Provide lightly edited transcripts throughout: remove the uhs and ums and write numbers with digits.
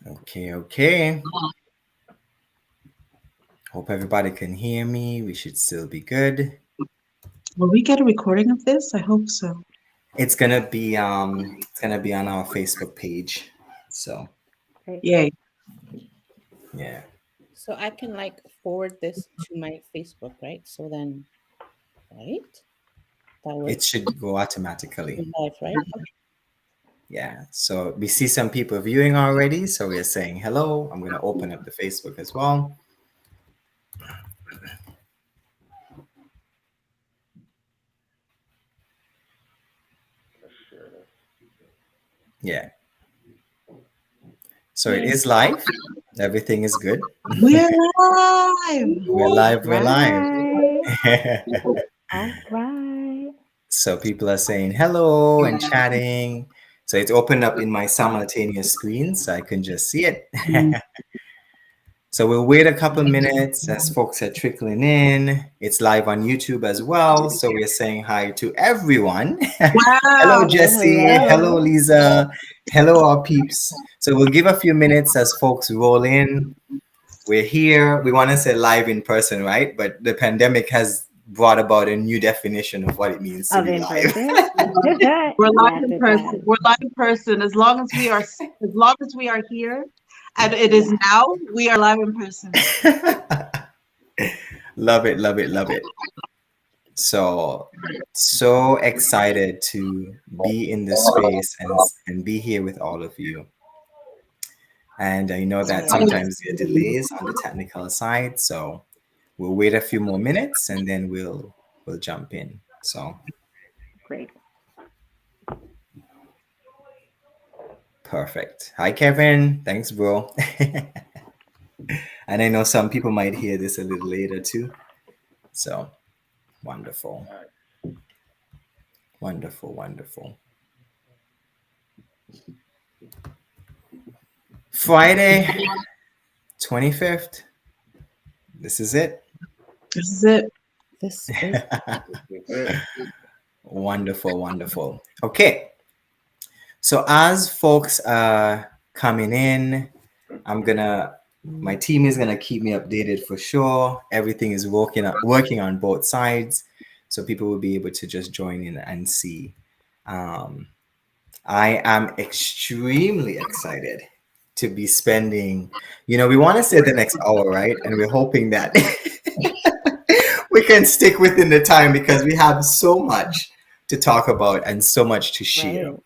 Okay. Hope everybody can hear me. We should still be good. Will we get a recording of this? I hope so. It's gonna be on our Facebook page. So Right. Yay. yeah. So I can like forward this to my Facebook, right? So then, right? That It works. should go automatically. Live, right? Okay. Yeah. So we see some people viewing already. So we're saying hello. I'm gonna open up the Facebook as well. Yeah. So it is live. Everything is good. We're live. We're live. We're live. Right. All right. So people are saying hello and chatting. So it's opened up in my simultaneous screen so I can just see it. So we'll wait a couple minutes as folks are trickling in. It's live on YouTube as well. So we're saying hi to everyone. Hello, Wow. Jesse. Hello, Hello. Lisa. Hello, our peeps. So we'll give a few minutes as folks roll in. We're here. We want to say live in person, right? But the pandemic has brought about a new definition of what it means to Of be in live. person. We're live Yes, in it person. does. We're live in person. As long as we are here, and it is now, we are live in person. Love it, love it, love it. So excited to be in this space and be here with all of you. And I know that sometimes there are delays on the technical side, so we'll wait a few more minutes and then we'll jump in. So Great. perfect. Hi, Kevin. Thanks, bro. And I know some people might hear this a little later too. So wonderful, wonderful, wonderful. Friday, 25th. This is it. This is it. This is Wonderful, wonderful. Okay. So as folks are coming in, my team is gonna keep me updated for sure. Everything is working on both sides, so people will be able to just join in and see. Um, I am extremely excited to be spending. We want to say the next hour, right? And we're hoping that we can stick within the time because we have so much to talk about and so much to share. Right.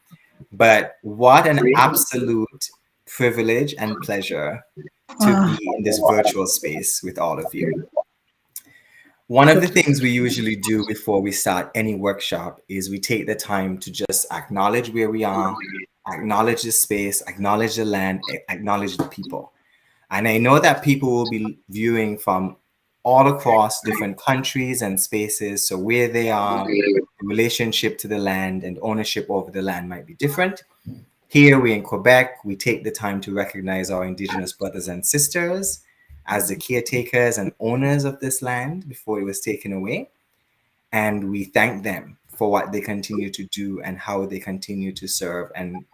But what an absolute privilege and pleasure to Ah, be in this virtual space with all of you. One of the things we usually do before we start any workshop is we take the time to just acknowledge where we are, acknowledge the space, acknowledge the land, acknowledge the people. And I know that people will be viewing from all across different countries and spaces. So where they are, the relationship to the land and ownership over the land might be different. Here we in Quebec, we take the time to recognize our Indigenous brothers and sisters as the caretakers and owners of this land before it was taken away. And we thank them for what they continue to do and how they continue to serve and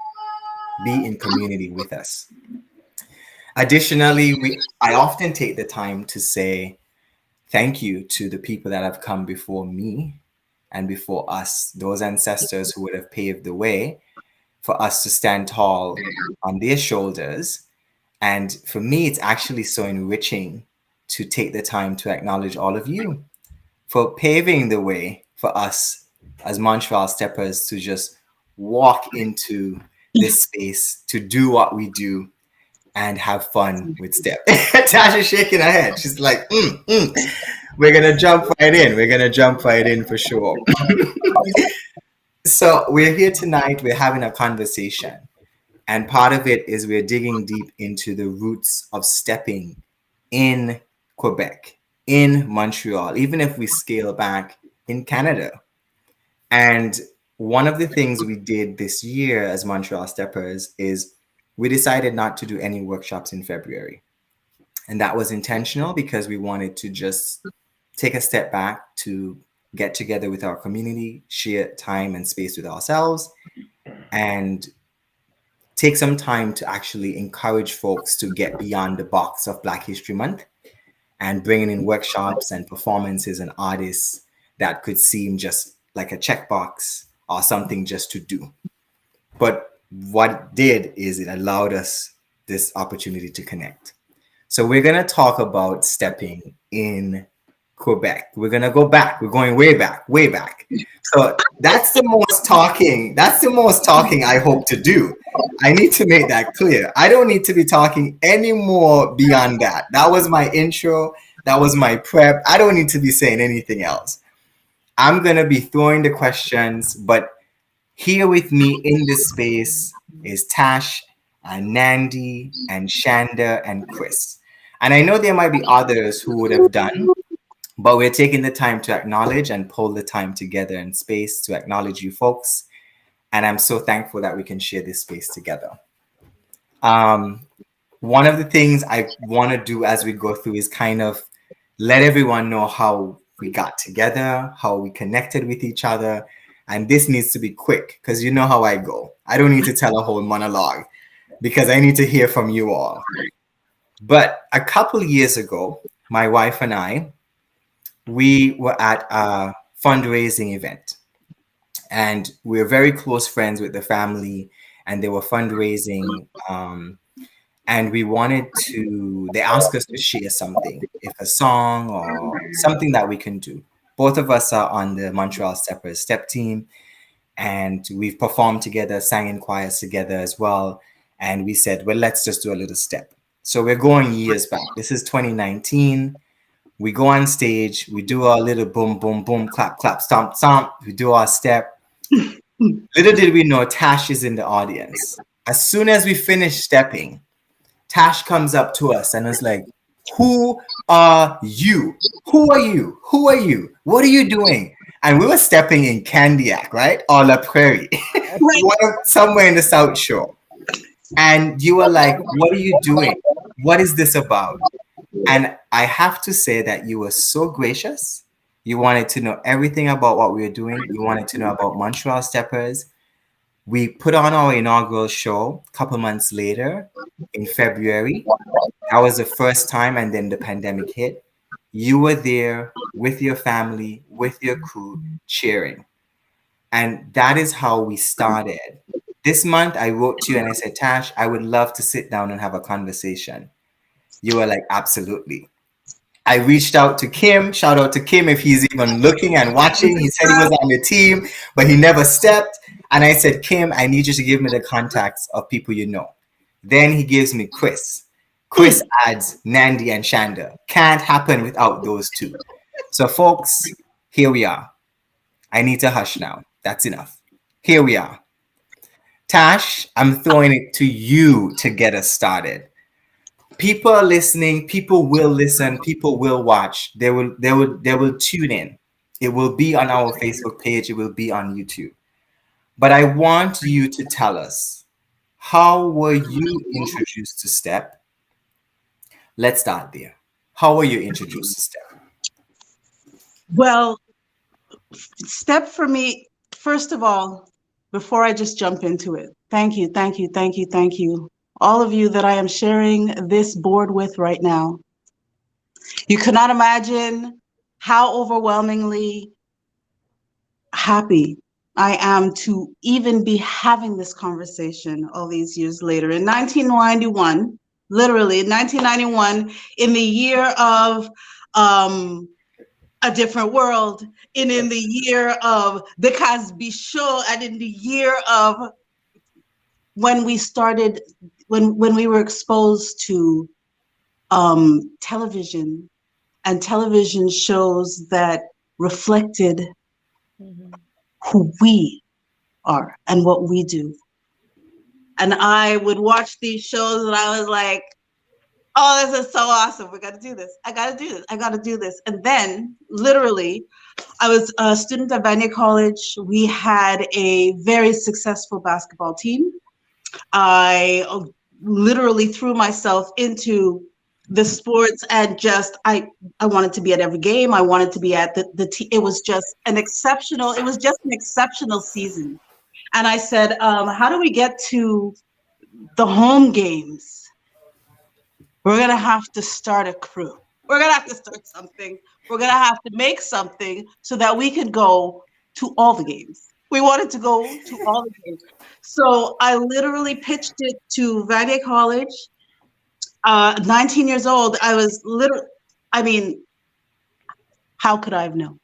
be in community with us. Additionally, I often take the time to say thank you to the people that have come before me and before us, those ancestors who would have paved the way for us to stand tall on their shoulders. And for me, it's actually so enriching to take the time to acknowledge all of you for paving the way for us as Montreal steppers to just walk into this space to do what we do and have fun with Step. Tasha's shaking her head. She's like, we're going to jump right in. We're going to jump right in for sure. So we're here tonight. We're having a conversation. And part of it is we're digging deep into the roots of stepping in Quebec, in Montreal, even if we scale back in Canada. And one of the things we did this year as Montreal Steppers is we decided not to do any workshops in February. And that was intentional because we wanted to just take a step back to get together with our community, share time and space with ourselves, and take some time to actually encourage folks to get beyond the box of Black History Month and bringing in workshops and performances and artists that could seem just like a checkbox or something just to do. But what it did is it allowed us this opportunity to connect. So we're going to talk about stepping in Quebec. We're going to go back. We're going way back, way back. So that's the most talking. That's the most talking I hope to do. I need to make that clear. I don't need to be talking any more beyond that. That was my intro. That was my prep. I don't need to be saying anything else. I'm going to be throwing the questions, but here with me in this space is Tash and Nandi and Shanda and Chris. And I know there might be others who would have done, but we're taking the time to acknowledge and pull the time together in space to acknowledge you folks. And I'm so thankful that we can share this space together. One of the things I want to do as we go through is kind of let everyone know how we got together, how we connected with each other. And this needs to be quick because you know how I go. I don't need to tell a whole monologue because I need to hear from you all. But a couple years ago, my wife and I, we were at a fundraising event. And we're very close friends with the family, and they were fundraising. And we wanted to, they asked us to share something, if a song or something that we can do. Both of us are on the Montreal Steppers step team, and we've performed together, sang in choirs together as well. And we said, well, let's just do a little step. So we're going years back. This is 2019. We go on stage, we do our little boom, boom, boom, clap, clap, stomp, stomp. We do our step. Little did we know Tash is in the audience. As soon as we finish stepping, Tash comes up to us and is like, who are you? Who are you? Who are you? What are you doing? And we were stepping in Candiac, right? Or La Prairie, somewhere in the South Shore. And you were like, what are you doing? What is this about? And I have to say that you were so gracious. You wanted to know everything about what we were doing. You wanted to know about Montreal Steppers. We put on our inaugural show a couple months later in February. That was the first time, and then the pandemic hit. You were there with your family, with your crew, cheering. And that is how we started. This month, I wrote to you and I said, Tash, I would love to sit down and have a conversation. You were like, absolutely. I reached out to Kim. Shout out to Kim if he's even looking and watching. He said he was on the team, but he never stepped. And I said, Kim, I need you to give me the contacts of people you know. Then he gives me Chris. Chris adds Nandi and Shanda. Can't happen without those two. So folks, here we are. I need to hush now. That's enough. Here we are. Tash, I'm throwing it to you to get us started. People are listening, people will listen, people will watch, they will tune in. It will be on our Facebook page, it will be on YouTube. But I want you to tell us, how were you introduced to step? Let's start there. How were you introduced to step? Well, step for me, first of all, before I just jump into it, thank you, thank you, thank you, thank you. All of you that I am sharing this board with right now. You cannot imagine how overwhelmingly happy I am to even be having this conversation all these years later. In 1991, literally in 1991, in the year of A Different World, and in the year of The Cosby Show, and in the year of when we started, when we were exposed to television and television shows that reflected who we are and what we do. And I would watch these shows and I was like, oh, this is so awesome. We got to do this. I got to do this. I got to do this. And then literally, I was a student at Vanier College. We had a very successful basketball team. I literally threw myself into the sports and just I wanted to be at every game. I wanted to be at the it was just an exceptional season. And I said, how do we get to the home games, we're going to have to start a crew. We're going to have to start something. We're going to have to make something so that we can go to all the games. We wanted to go to all the games. So I literally pitched it to Vanier College. 19 years old, I was literally, I mean, how could I have known?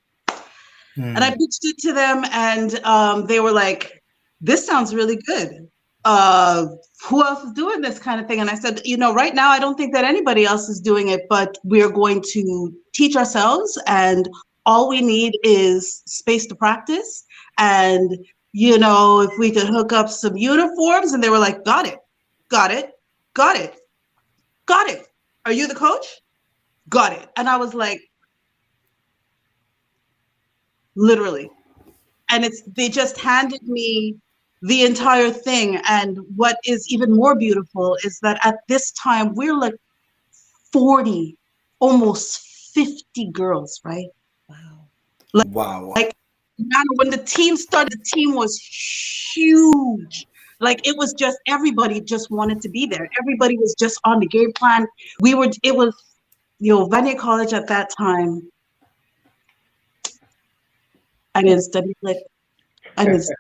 And I pitched it to them, and they were like, this sounds really good. Who else is doing this kind of thing? And I said, right now, I don't think that anybody else is doing it, but we're going to teach ourselves, and all we need is space to practice. And, if we could hook up some uniforms. And they were like, got it. Are you the coach? Got it. And I was like, literally. And they just handed me the entire thing. And what is even more beautiful is that at this time, we're like 40, almost 50 girls, right? Wow. Wow. Like, when the team started, the team was huge. Like, it was just, everybody just wanted to be there. Everybody was just on the game plan. It was, Vanier College at that time. I didn't study like, I didn't study.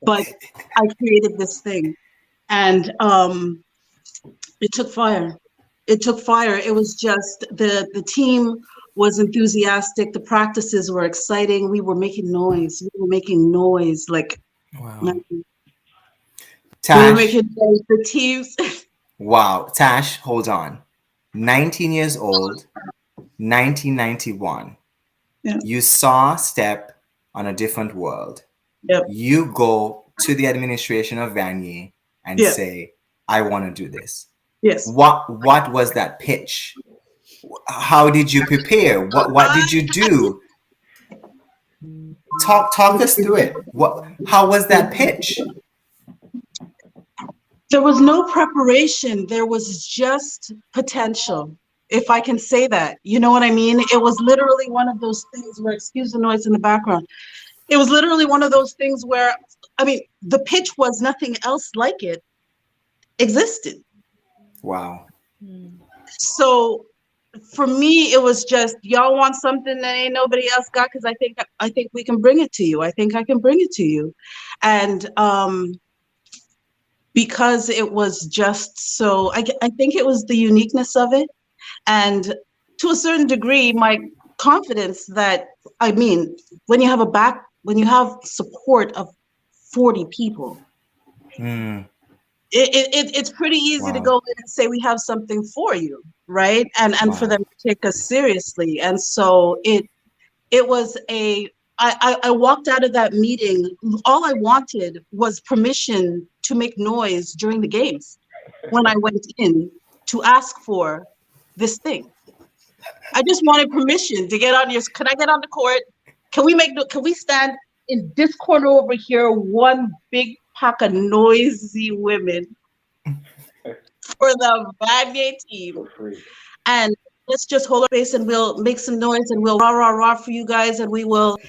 But I created this thing, and it took fire. It took fire. It was just, the team was enthusiastic. The practices were exciting. We were making noise. Like, Wow. we Tash. were making noise. The teams. Wow. Tash, hold on. 19 years old, 1991. Yeah. You saw Step on a different world. Yep. You go to the administration of Vanier and Yeah. say, I want to do this. Yes. What was that pitch? How did you prepare? What did you do? Talk us through it. How was that pitch? There was no preparation. There was just potential, if I can say that. You know what I mean? It was literally one of those things where, excuse the noise in the background. It was literally one of those things where, the pitch was nothing else like it existed. Wow. So for me, it was just, y'all want something that ain't nobody else got, because I think we can bring it to you. I think I can bring it to you. And because it was just so, I think it was the uniqueness of it. And to a certain degree, my confidence that, when you have support of 40 people, it's pretty easy to go in and say, we have something for you, right? And for them to take us seriously. And so it was I walked out of that meeting, all I wanted was permission to make noise during the games when I went in to ask for this thing. I just wanted permission to get on can I get on the court? Can we stand in this corner over here, one big pack of noisy women for the Vanier team? And let's just hold our face, and we'll make some noise, and we'll rah rah rah for you guys, and we won't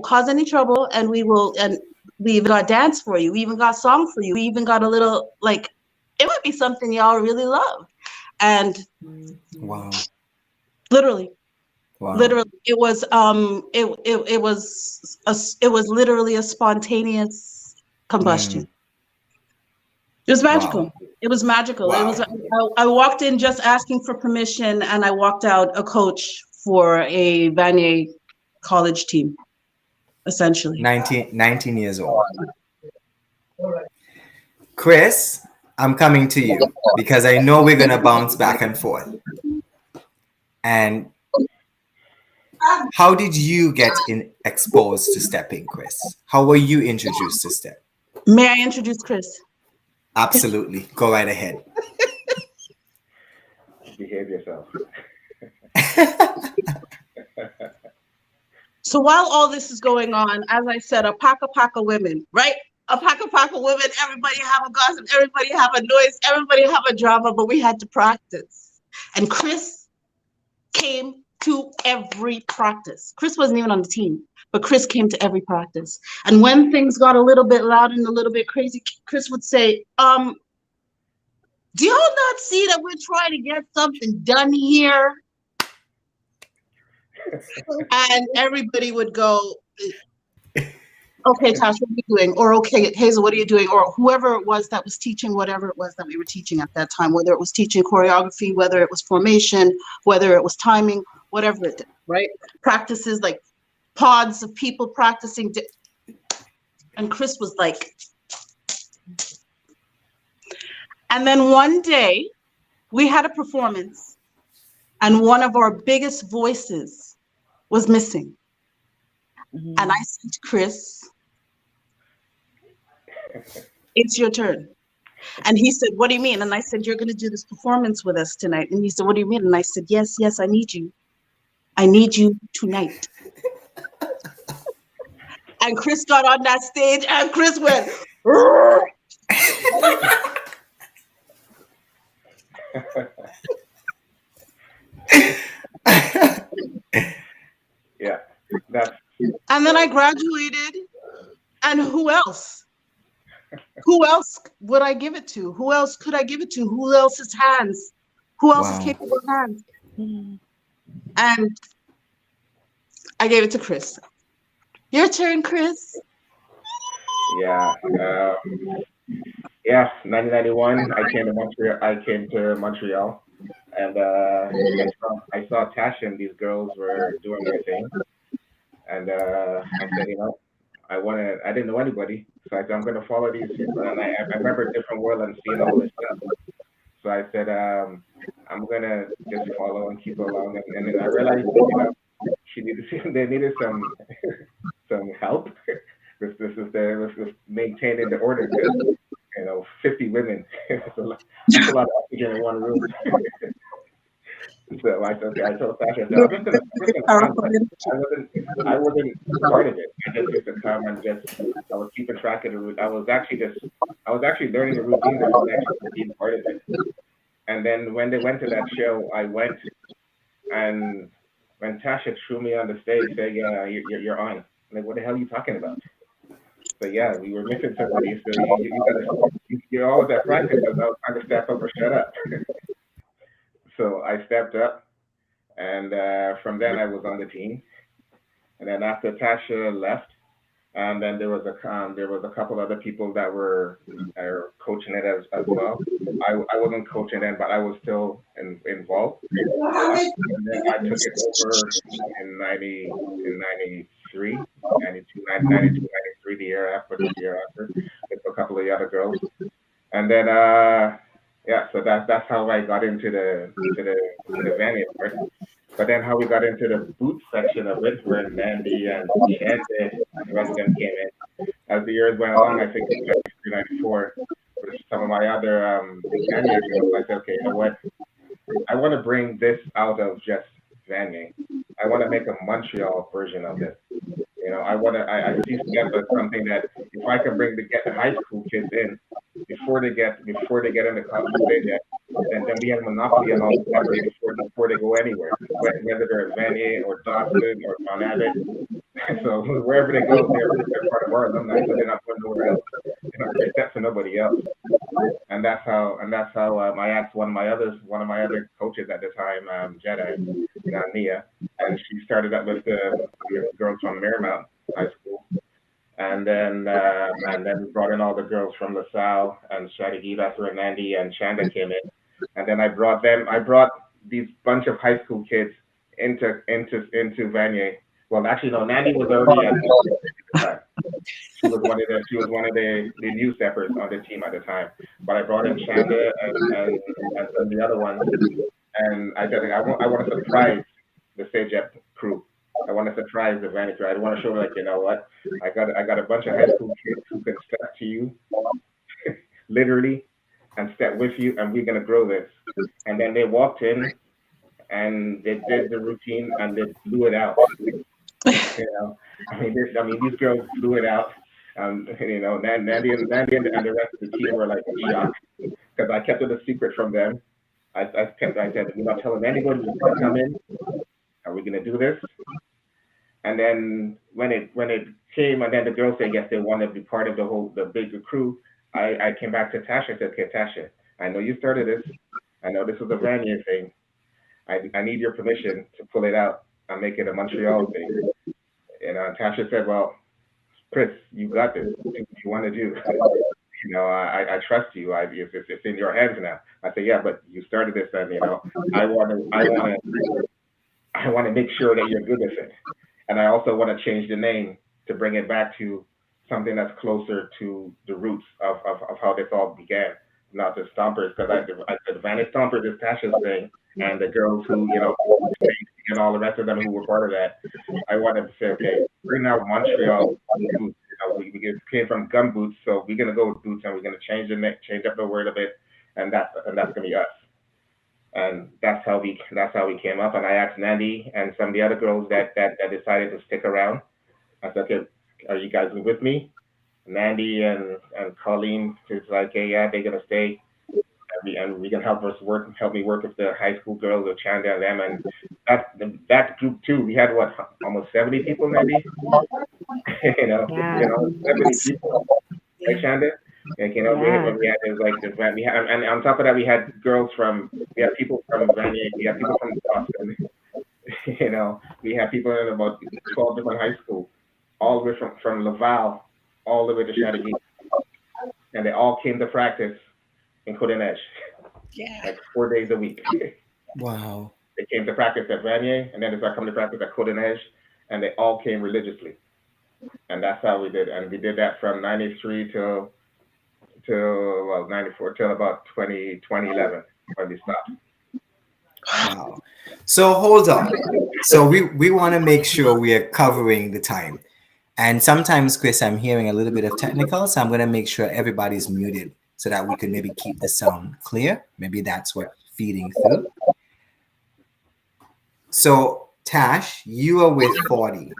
cause any trouble, and we even got dance for you, we even got song for you, we even got a little, like, it might be something y'all really love. And wow, literally it was literally a spontaneous combustion. It was magical. Wow. It was magical. Wow. It was. I walked in just asking for permission, and I walked out a coach for a Vanier college team, essentially. 19 years old. Chris, I'm coming to you because I know we're gonna bounce back and forth. And how did you get exposed to stepping, Chris? How were you introduced to step? May I introduce Chris? Absolutely. Go right ahead. Behave yourself. So while all this is going on, as I said, a pack of women, right? A pack of women, everybody have a gossip, everybody have a noise, everybody have a drama, but we had to practice. And Chris came to every practice. Chris wasn't even on the team, but Chris came to every practice. And when things got a little bit loud and a little bit crazy, Chris would say, do y'all not see that we're trying to get something done here? And everybody would go, okay, Tash, what are you doing? Or okay, Hazel, what are you doing? Or whoever it was that was teaching whatever it was that we were teaching at that time, whether it was teaching choreography, whether it was formation, whether it was timing, whatever it did, right? Practices like pods of people practicing. And Chris was like, and then one day we had a performance and one of our biggest voices was missing. Mhm. And I said to Chris, it's your turn. And he said, what do you mean? And I said, you're going to do this performance with us tonight. And he said, what do you mean? And I said, yes, I need you. I need you tonight. And Chris got on that stage and Chris went, Yeah, that's and then I graduated. And who else? Who else would I give it to? Who else could I give it to? Who else's hands? Who else's Wow. capable hands? Mhm. And I gave it to Chris. Your turn, Chris. yeah. Yeah, 1991. I came to Montreal. And I saw Tasha and these girls were doing their thing, and I said, I didn't know anybody, so I said I'm gonna follow these people, and I remember Different World and seeing all this stuff, so I said I'm gonna just follow and keep along, and then I realized they needed some some help. This was maintaining the order because 50 women. That's a lot of oxygen in one room. So I told Sasha, I said, I'm just gonna come, but I wasn't part of it. I just used to come and I was keeping track of the route. I was actually learning the routines. I wasn't actually being part of it. And then when they went to that show, I went, and when Tasha threw me on the stage, said, "Yeah, you're on." I'm like, what the hell are you talking about? So yeah, we were missing somebody. So you're always at practice. So I was trying to step up or shut up. So I stepped up, and from then I was on the team. And then after Tasha left, and then there was a couple other people that were coaching it as well. I wasn't coaching them, but I was still involved. And then I took it over in 93, 92, 92, 93, the year after, with a couple of the other girls. And then yeah, so that's how I got into the venue part. But then how we got into the boot section of it, where Mandy and the rest of them came in. As the years went along, I think in 93, 94, with some of my other venue girls, I said, okay, you know what? I want to bring this out of just Vanier. I want to make a Montreal version of it. I see step as something that if I can get the high school kids in before they get into college, then we have monopoly on all the steppers before they go anywhere, whether they're Vanier or Dawson or Mount Abbott. So wherever they go, they're part of our alumni, so they're not going nowhere else. They're not going to step to nobody else. And that's how I asked one of my other coaches at the time, Jedi, Nia, and she started up with the girls from Marymount High School, and then we brought in all the girls from LaSalle and Strategy. That's where Nandy and Chanda came in, and then I brought these bunch of high school kids into Vanier. Well, actually, no, Nandy was already at the time. She was one of the new steppers on the team at the time. But I brought in Chanda and the other one, and I said I want to surprise the Sage crew. I want to surprise the Vanier crew. I want to show them, like, you know what? I got a bunch of high school kids who can step to you, literally, and step with you, and we're gonna grow this. And then they walked in, and they did the routine, and they blew it out. These girls blew it out. Nandy and the rest of the team were like in shock because I kept it a secret from them. I said, we're not telling anybody, we're gonna come in, and we're gonna do this. And then when it came, and then the girls said yes, they want to be part of the bigger crew. I came back to Tasha and said, okay, Tasha, I know you started this. I know this was a Vanier thing. I need your permission to pull it out and make it a Montreal thing. And Tasha said, well, Chris, you got this. Do what you want to do. I trust you. It's in your hands now. I said, yeah, but you started this, and I want to make sure that you're good with it, and I also want to change the name to bring it back to something that's closer to the roots of how this all began, not the Stompers, because the Vanish Stompers is Tasha's thing, and the girls who and all the rest of them who were part of that. I wanted to say, okay, we're now Montreal boots. We came from gum boots, so we're gonna go with boots, and we're gonna change up the word a bit, and that's gonna be us. And that's how we came up. And I asked Nandy and some of the other girls that decided to stick around. I said, okay, are you guys with me? Nandy and Colleen is like, hey, yeah, they're gonna stay, and we can help me work with the high school girls with Chanda and them, and that group too. We had what, almost 70 people, maybe. Yeah. 70 people, right, Chanda? Like, Yeah. we had is like this, we had, and on top of that, we had people from Vanier, we had people from Boston, we had people in about 12 different high schools, all the way from Laval, all the way to Chateauguay, and they all came to practice in Côte-des-Neiges, Yeah. like 4 days a week. Wow. They came to practice at Vanier, and then they started coming to practice at Côte-des-Neiges, and they all came religiously, and that's how we did, and we did that from '93 till well '94 till about 2011 when we stopped. Wow. So hold on. So we want to make sure we are covering the time. And sometimes, Chris, I'm hearing a little bit of technical, so I'm going to make sure everybody's muted so that we can maybe keep the sound clear. Maybe that's what's feeding through. So, Tash, you are with 40.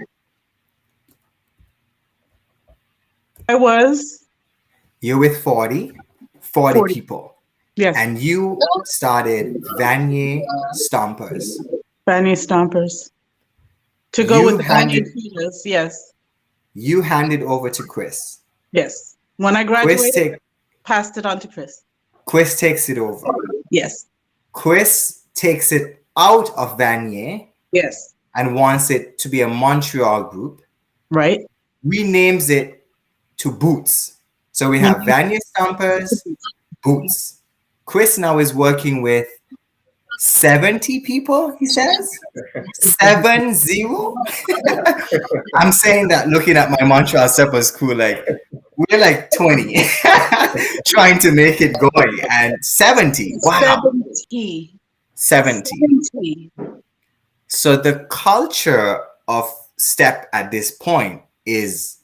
I was You're with 40 40. people. Yes. And you started Vanier Stompers. Vanier Stompers. To go with the handed, Vanier Feeders. Yes. You handed over to Chris. Yes. When I graduated, passed it on to Chris. Chris takes it over. Yes. Chris takes it out of Vanier. Yes. And wants it to be a Montreal group. Right. Renames it to Boots. So we have Vanier Stompers, Boots. Chris now is working with 70 people, he says? 70? I'm saying that looking at my Montreal Steppers crew, like, we're like 20 trying to make it going. And 70. Wow. 70. So the culture of step at this point is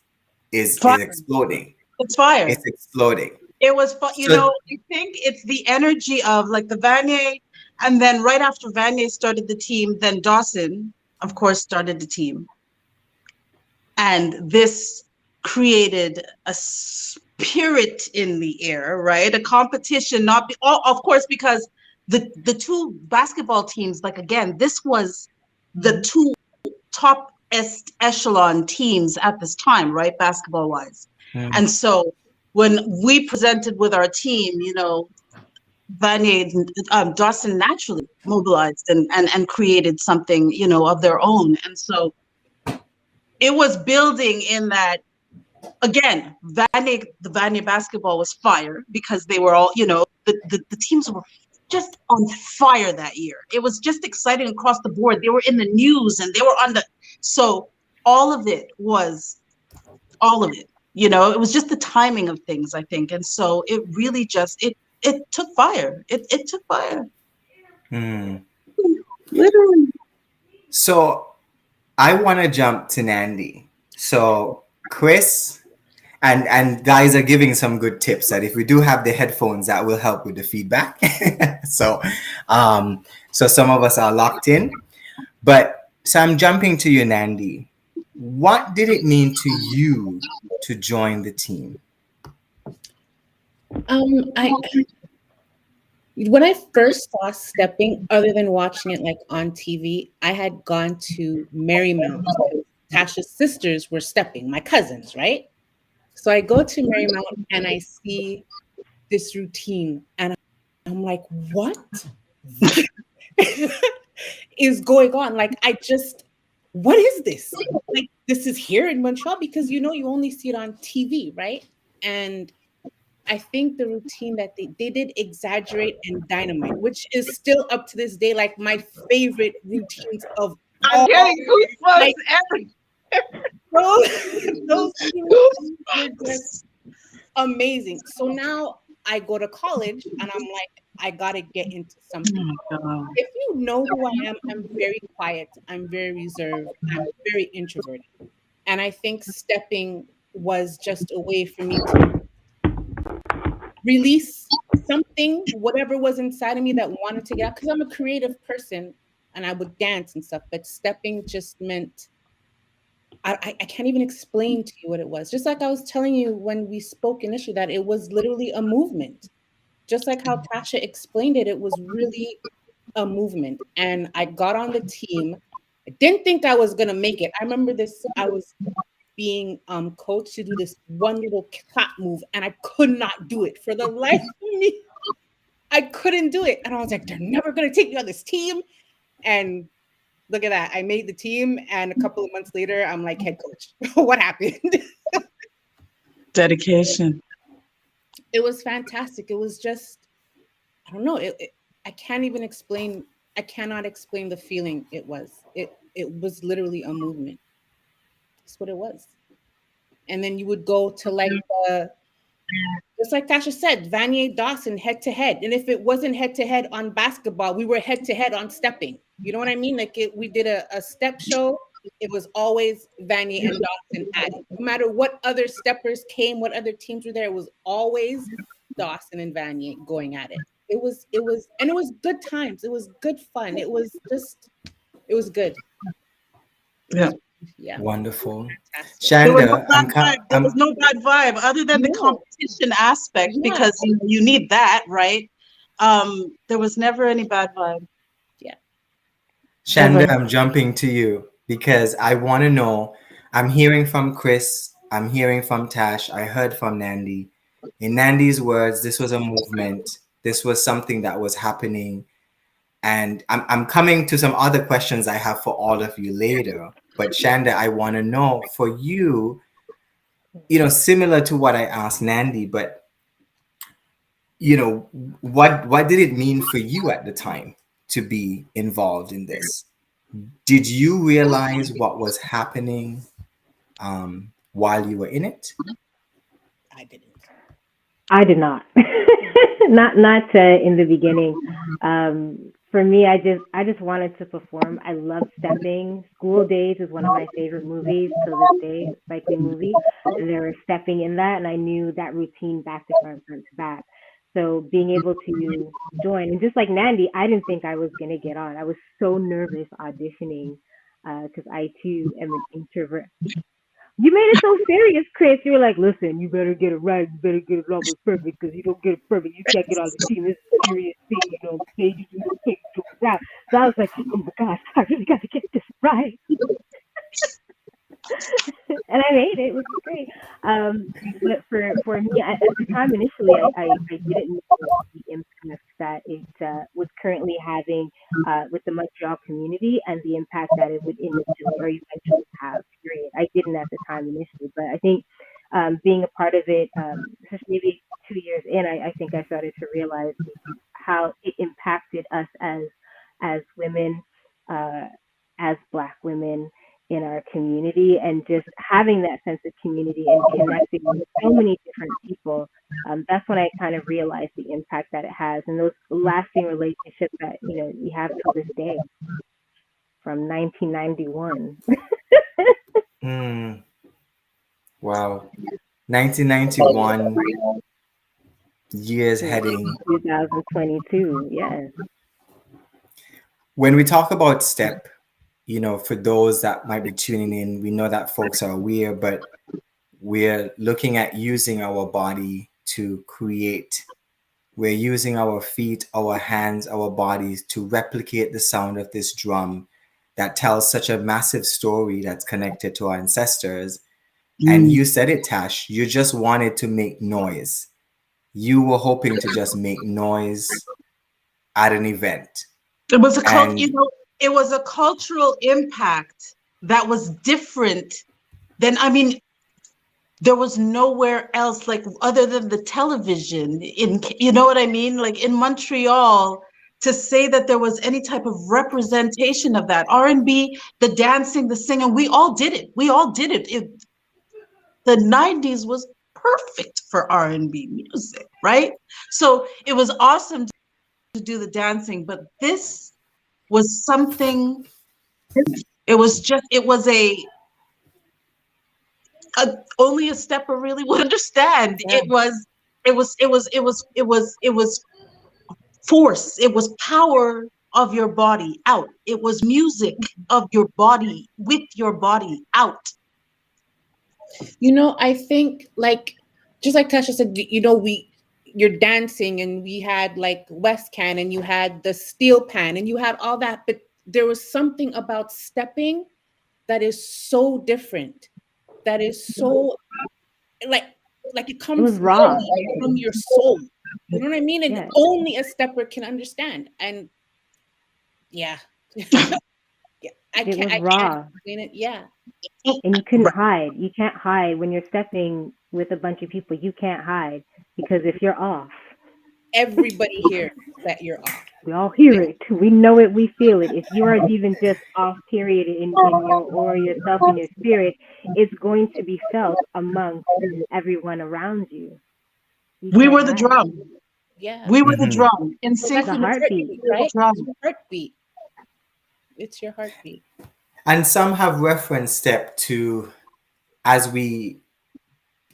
exploding. It's fire. It's exploding. It was fun. I think it's the energy of like the Vanier, and then right after Vanier started the team, then Dawson, of course, started the team. And this created a spirit in the air, right? A competition, of course, because the two basketball teams, like, again, this was the two top echelon teams at this time, right? Basketball wise. And so when we presented with our team, Vanier, Dawson naturally mobilized and created something, of their own. And so it was building in that, again, the Vanier basketball was fire because they were all, the teams were just on fire that year. It was just exciting across the board. They were in the news and they were so all of it. It was just the timing of things, I think. And so it really just, it took fire. It took fire. Literally. So I want to jump to Nandy. So Chris and guys are giving some good tips that if we do have the headphones, that will help with the feedback. So some of us are locked in. But so I'm jumping to you, Nandy. What did it mean to you to join the team? When I first saw stepping, other than watching it like on TV, I had gone to Marymount. Tasha's sisters were stepping, my cousins, right? So I go to Marymount and I see this routine and I'm like, what is going on? Like, what is this? Like, this is here in Montreal because you only see it on TV, right? And I think the routine that they did Exaggerate and Dynamite, which is still up to this day like my favorite routines of I'm all. getting goosebumps Like, those two routines were just amazing. So now I go to college and I'm like, I gotta get into something. If you know who I am, I'm very quiet, I'm very reserved, I'm very introverted. And I think stepping was just a way for me to release something, whatever was inside of me that wanted to get out. Because I'm a creative person and I would dance and stuff, but stepping just meant I can't even explain to you what it was. Just like I was telling you when we spoke initially, that it was literally a movement. Just like how Tasha explained it, it was really a movement. And I got on the team. I didn't think I was gonna make it. I remember this. I was being coached to do this one little clap move, and I could not do it for the life of me. I couldn't do it, and I was like, "They're never gonna take me on this team." And look at that. I made the team, and a couple of months later, I'm like head coach. What happened? Dedication. It was fantastic. It was just, I don't know. I can't even explain. I cannot explain the feeling it was. It was literally a movement. That's what it was. And then you would go to like just like Tasha said, Vanier Dawson head to head. And if it wasn't head to head on basketball, we were head to head on stepping. You know what I mean? Like we did a step show. It was always Vanier and Dawson at it. No matter what other steppers came, what other teams were there, it was always Dawson and Vanier going at it. And it was good times. It was good fun. It was good. Yeah. Yeah. Wonderful. Fantastic. There was no Shanda, bad vibe. There was no bad vibe other than the No. competition aspect, Yeah. because you need that, right? There was never any bad vibe. Yeah. Shanda, Never. I'm jumping to you because I want to know. I'm hearing from Chris. I'm hearing from Tash. I heard from Nandi. In Nandi's words, this was a movement. This was something that was happening. And I'm coming to some other questions I have for all of you later. But Shanda, I want to know for you, similar to what I asked Nandi, but what did it mean for you at the time to be involved in this? Did you realize what was happening while you were in it? I didn't. I did not. not in the beginning. For me, I just wanted to perform. I love stepping. School Days is one of my favorite movies to this day, cycling movie. And there was stepping in that, and I knew that routine back to front to back. So being able to join, and just like Nandi, I didn't think I was gonna get on. I was so nervous auditioning because I too am an introvert. You made it so serious, Chris. You were like, listen, you better get it right. You better get it almost perfect, because you don't get it perfect, you can't get on the team. This is a serious thing, you don't take it out. So I was like, oh my gosh, I really got to get this right. And I made it. It was great. But for me, at the time initially, I didn't know the impact that it was currently having with the Montreal community, and the impact that it would initially or eventually have. Period. I didn't at the time initially, but I think being a part of it, especially maybe 2 years in, I think I started to realize how it impacted us as women, uh, as Black women in our community, and just having that sense of community and connecting with so many different people. That's when I kind of realized the impact that it has, and those lasting relationships that we have till this day from 1991. Wow. 1991 years heading. 2022, yes. When we talk about step, for those that might be tuning in, we know that folks are aware, but we're looking at using our body to create. We're using our feet, our hands, our bodies to replicate the sound of this drum that tells such a massive story that's connected to our ancestors. And Mm. you said it, Tash, you just wanted to make noise. You were hoping to just make noise at an event. It was a And it was a cultural impact that was different than, I mean, there was nowhere else, like, other than the television, in, you know what I mean? Like in Montreal, to say that there was any type of representation of that R&B, the dancing, the singing, we all did it. We all did it. The 90s was perfect for R&B music, right? So it was awesome to do the dancing, but this was something, it was just, it was only a stepper really would understand. Yeah. It was force. It was power of your body out. It was music of your body with your body out. You know, I think, like, just like Tasha said, you know, you're dancing, and we had like West Can, and you had the steel pan, and you had all that, but there was something about stepping that is so different. That is so, like it It was comes raw. from your soul. You know what I mean? And Yeah. only a stepper can understand. And yeah. Yeah, It was I can't raw. explain it. Yeah. And you couldn't hide. You can't hide when you're stepping with a bunch of people. You can't hide because if you're off, Everybody here that you're off. we all hear it. We know it. We feel it. If you are even just off, period, in your or yourself in your spirit, it's going to be felt amongst everyone around you. You We can't were the hide. drum. Yeah. We were the mhm. drum. In Well, that's The your synchronous heartbeat. heartbeat, with the right? drum. It's your heartbeat. It's your heartbeat. And some have referenced step to as we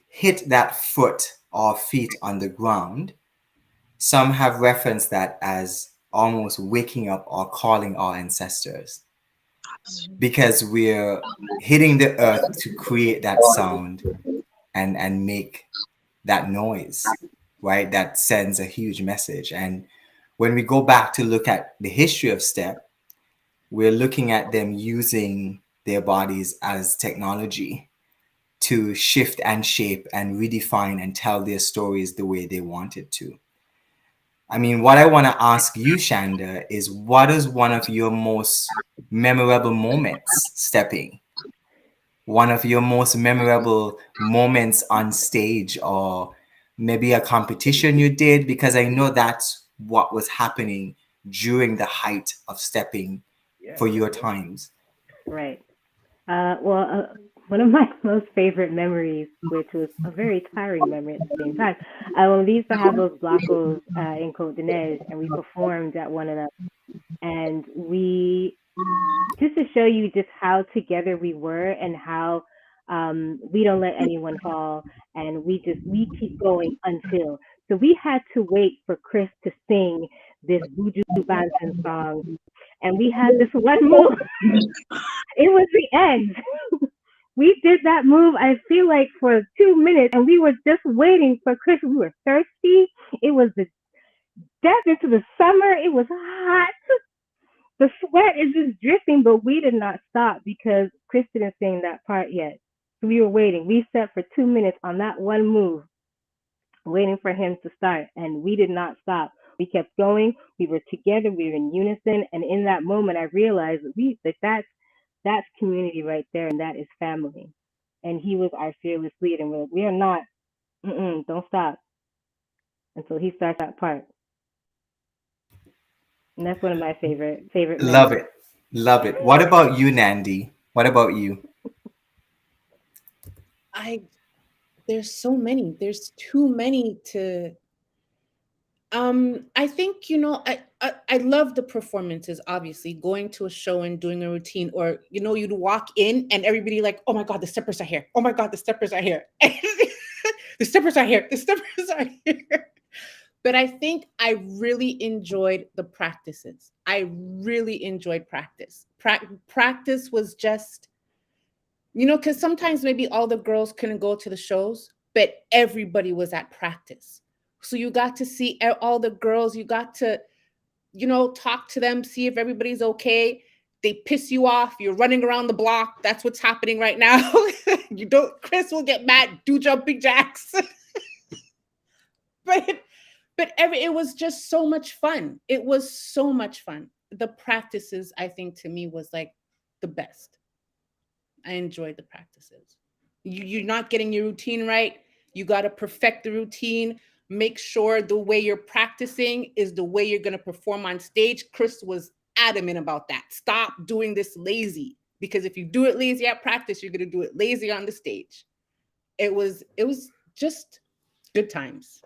hit that foot or feet on the ground. Some have referenced that as almost waking up or calling our ancestors because we're hitting the earth to create that sound and make that noise, right? That sends a huge message. And when we go back to look at the history of step, we're looking at them using their bodies as technology to shift and shape and redefine and tell their stories the way they wanted to. I mean, what I want to ask you, Shanda, is what is one of your most memorable moments stepping? One of your most memorable moments on stage, or maybe a competition you did? Because I know that's what was happening during the height of stepping Yeah, for your definitely. times. Right. Well, one of my most favorite memories, which was a very tiring memory at the same time, when we used to have those blocos in Côte d'Ivoire, and we performed at one of them, and we just to show you just how together we were and how we don't let anyone fall, and we keep going until. So we had to wait for Chris to sing this Buju Banton song, and we had this one move. It was the end. We did that move, I feel like, for 2 minutes, and we were just waiting for Chris. We were thirsty. It was the depth into the summer. It was hot. The sweat is just dripping, but we did not stop because Chris didn't sing that part yet. So we were waiting. We sat for 2 minutes on that one move, waiting for him to start, and we did not stop. We kept going. We were together. We were in unison, and in that moment, I realized that's community right there, and that is family. And he was our fearless leader, and we're like, we are not. Don't stop until he starts that part. And that's one of my favorite Love memories. it. Love it. What about you, Nandi? What about you? I There's so many. There's too many to. I think, you know, I love the performances, obviously, going to a show and doing a routine, or, you know, you'd walk in and everybody like, oh my God, the steppers are here. Oh my God, the steppers are here. The steppers are here. The steppers are here. But I think I really enjoyed the practices. I really enjoyed practice. Practice was just, you know, because sometimes maybe all the girls couldn't go to the shows, but everybody was at practice. So you got to see all the girls, you got to, you know, talk to them, see if everybody's okay. they piss you off, you're running around the block. That's what's happening right now. You don't, Chris will get mad, do jumping jacks. but it was just so much fun. It was so much fun. The practices, I think, to me was like the best. I enjoyed the practices. You're not getting your routine right. You got to perfect the routine. Make sure the way you're practicing is the way you're going to perform on stage. Chris was adamant about that. Stop doing this lazy, because if you do it lazy at practice, you're going to do it lazy on the stage. It was just good times.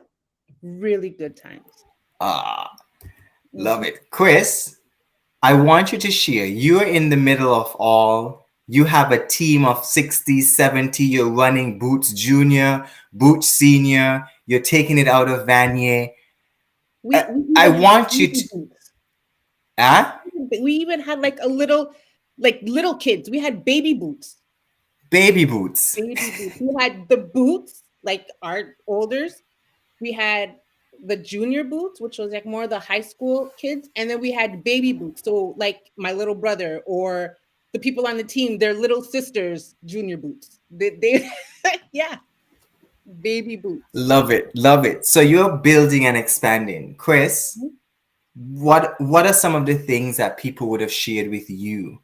Really good times. Ah, love it. Chris, I want you to share. You're in the middle of all. You have a team of 60, 70. You're running Boots Junior, Boots Senior. You're taking it out of Vanier. I want you to. Huh? We even had like little kids. We had baby boots. Baby boots. Baby boots. We had the boots, like our olders. We had the junior boots, which was like more the high school kids, and then we had baby boots. So like my little brother or the people on the team, their little sisters' junior boots. They yeah, baby boots. Love it. Love it. So you're building and expanding. Chris, what are some of the things that people would have shared with you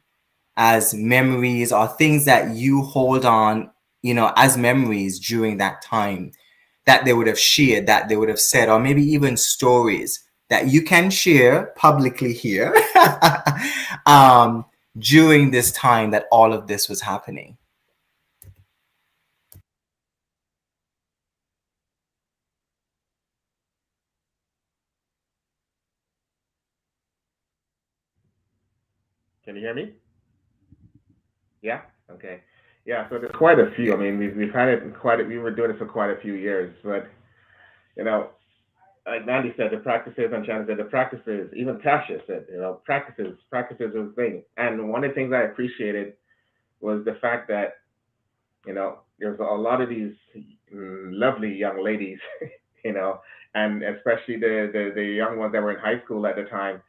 as memories, or things that you hold on, as memories during that time, that they would have shared, that they would have said, or maybe even stories that you can share publicly here during this time that all of this was happening? Can you hear me? Yeah. Okay. Yeah. So there's quite a few. I mean, we've had it we were doing it for quite a few years, but you know, like Mandy said, the practices, and Shannon said the practices. Even Tasha said, practices was the thing. And one of the things I appreciated was the fact that there's a lot of these lovely young ladies, you know, and especially the young ones that were in high school at the time,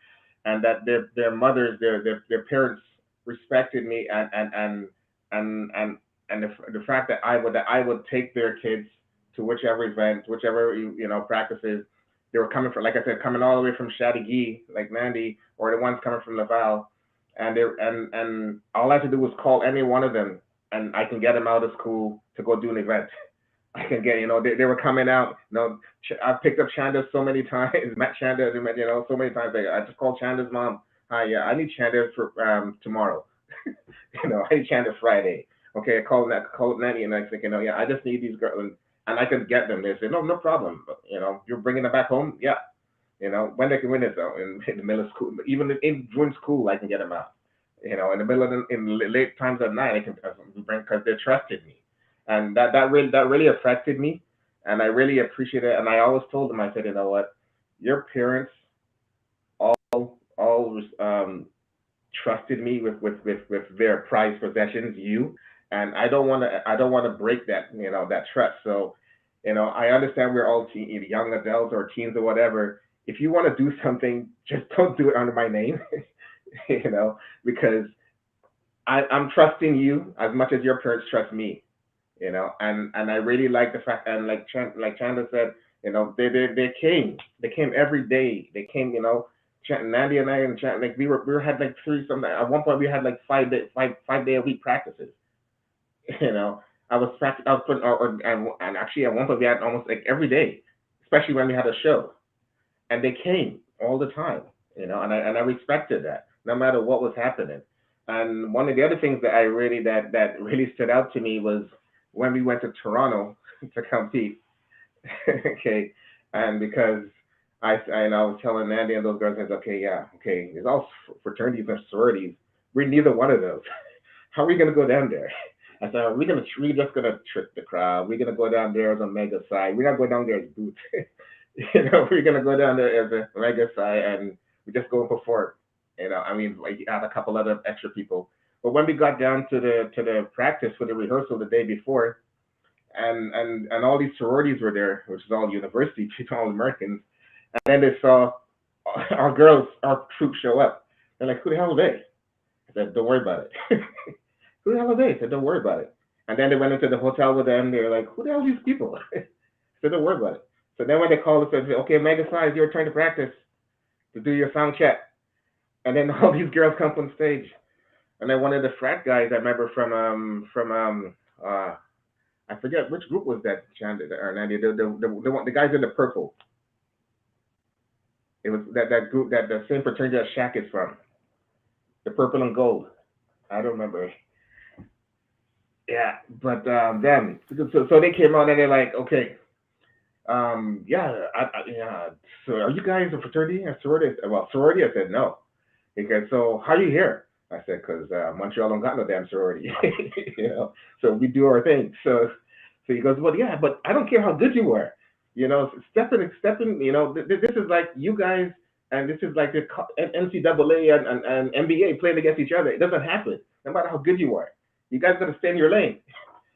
and that their mothers, their parents respected me, and the fact that I would take their kids to whichever event, whichever practices. They were coming from, like I said, coming all the way from Chattagee, like Mandy, or the ones coming from Laval, and all I had to do was call any one of them, and I can get them out of school to go do an event. I can get, they were coming out. I picked up Chanda so many times, met Chanda, so many times. I just called Chanda's mom. Hi, yeah, I need Chanda for tomorrow. I need Chanda Friday. Okay, I called Nanny, and I think, yeah, I just need these girls, and I could get them. They said, no problem. But, you're bringing them back home. Yeah, when they can win it though, in the middle of school, even during school, I can get them out. In the middle of in late times at night, I can bring, because they trusted me, and that really affected me, and I really appreciate it. And I always told them, I said, you know what, your parents always trusted me with their prized possessions, you, and I don't want to break that trust. So, I understand we're all young adults or teens or whatever. If you want to do something, just don't do it under my name, because I'm trusting you as much as your parents trust me, and I really like the fact, and like Chandler said, they came every day. They came, Nandy and I, and like we had like three some at one point we had like 5 day a week practices. you know I was putting, and actually at one point we had almost like every day, especially when we had a show, and they came all the time, and I respected that no matter what was happening. And one of the other things that that really stood out to me was when we went to Toronto to compete. Okay, and because I was telling Andy and those girls, I said, okay, yeah, okay, it's all fraternities and sororities. We're neither one of those. How are we gonna go down there? I said, we're just gonna trick the crowd. We're gonna go down there as a mega side. We're not going down there as boots. We're gonna go down there as a mega side, and we just go and perform. I mean, like you had a couple other extra people. But when we got down to the practice for the rehearsal the day before, and all these sororities were there, which is all university people, all Americans, and then they saw our girls, our troop show up. They're like, who the hell are they? I said, don't worry about it. Who the hell are they? I said, don't worry about it. And then they went into the hotel with them. They were like, who the hell are these people? I said, don't worry about it. So then when they called us and said, okay, Mega Size, your turn to practice, to do your sound check. And then all these girls come on stage. And then one of the frat guys I remember I forget which group was that, or Nandy, the guys in the purple. It was that group, that the same fraternity that Shaq is from, the purple and gold. I don't remember. Yeah, but them. So they came out and they're like, okay, yeah, yeah. So are you guys a fraternity or sorority? Well, sorority. I said no. Because so how are you here? I said because Montreal don't got no damn sorority, you know. So we do our thing. So he goes, well, yeah, but I don't care how good you were, you know. Stepping, you know. This is like you guys, and this is like the NCAA and NBA playing against each other. It doesn't happen, no matter how good you are. You guys got to stay in your lane.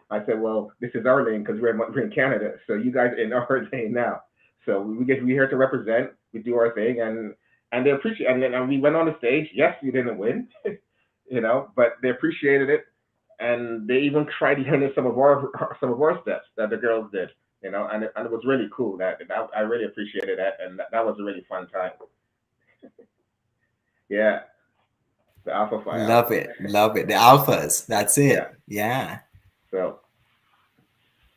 I said, well, this is our lane because we're in Canada, so you guys are in our lane now. So we're here to represent. We do our thing, and they appreciate. And then we went on the stage. Yes, we didn't win, you know, but they appreciated it, and they even tried to learn some of our steps that the girls did, you know, and it was really cool. That I really appreciated that, and that was a really fun time. Yeah, the Alpha Phi Love Alpha. it. Love it. The alphas. That's Yeah. it. Yeah. So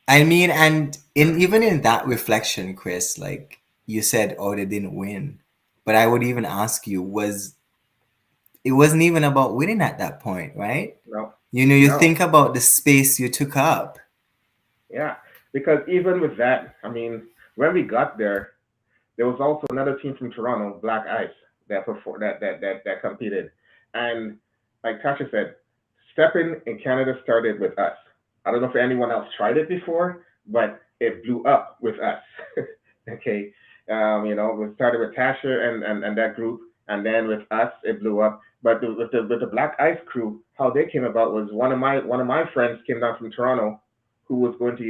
I mean, and even in that reflection, Chris, like you said, oh, they didn't win. But I would even ask you, it wasn't even about winning at that point, right? no, You know, you no. think about the space you took up. Yeah, because even with that, I mean, when we got there was also another team from Toronto, Black Ice, that that competed, and like Tasha said, stepping in Canada started with us. I don't know if anyone else tried it before, but it blew up with us. Okay, you know, we started with Tasha and that group, and then with us it blew up. But with the Black Ice crew, how they came about was one of my friends came down from Toronto, who was going to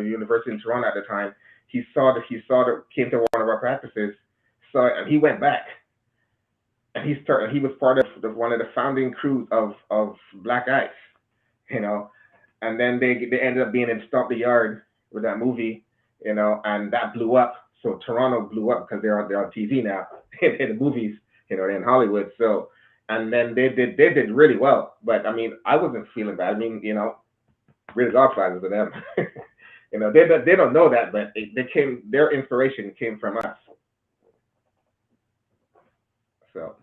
university in Toronto at the time. He came to one of our practices, so and he went back, and he was part of one of the founding crews of Black Ice, you know, and then they ended up being in Stomp the Yard with that movie, you know, and that blew up. So Toronto blew up because they're on TV now in the movies, you know, in Hollywood. So and then they did really well. But I mean, I wasn't feeling bad. I mean, you know, we're the Godfathers of them. You know, they don't know that, but their inspiration came from us. So I like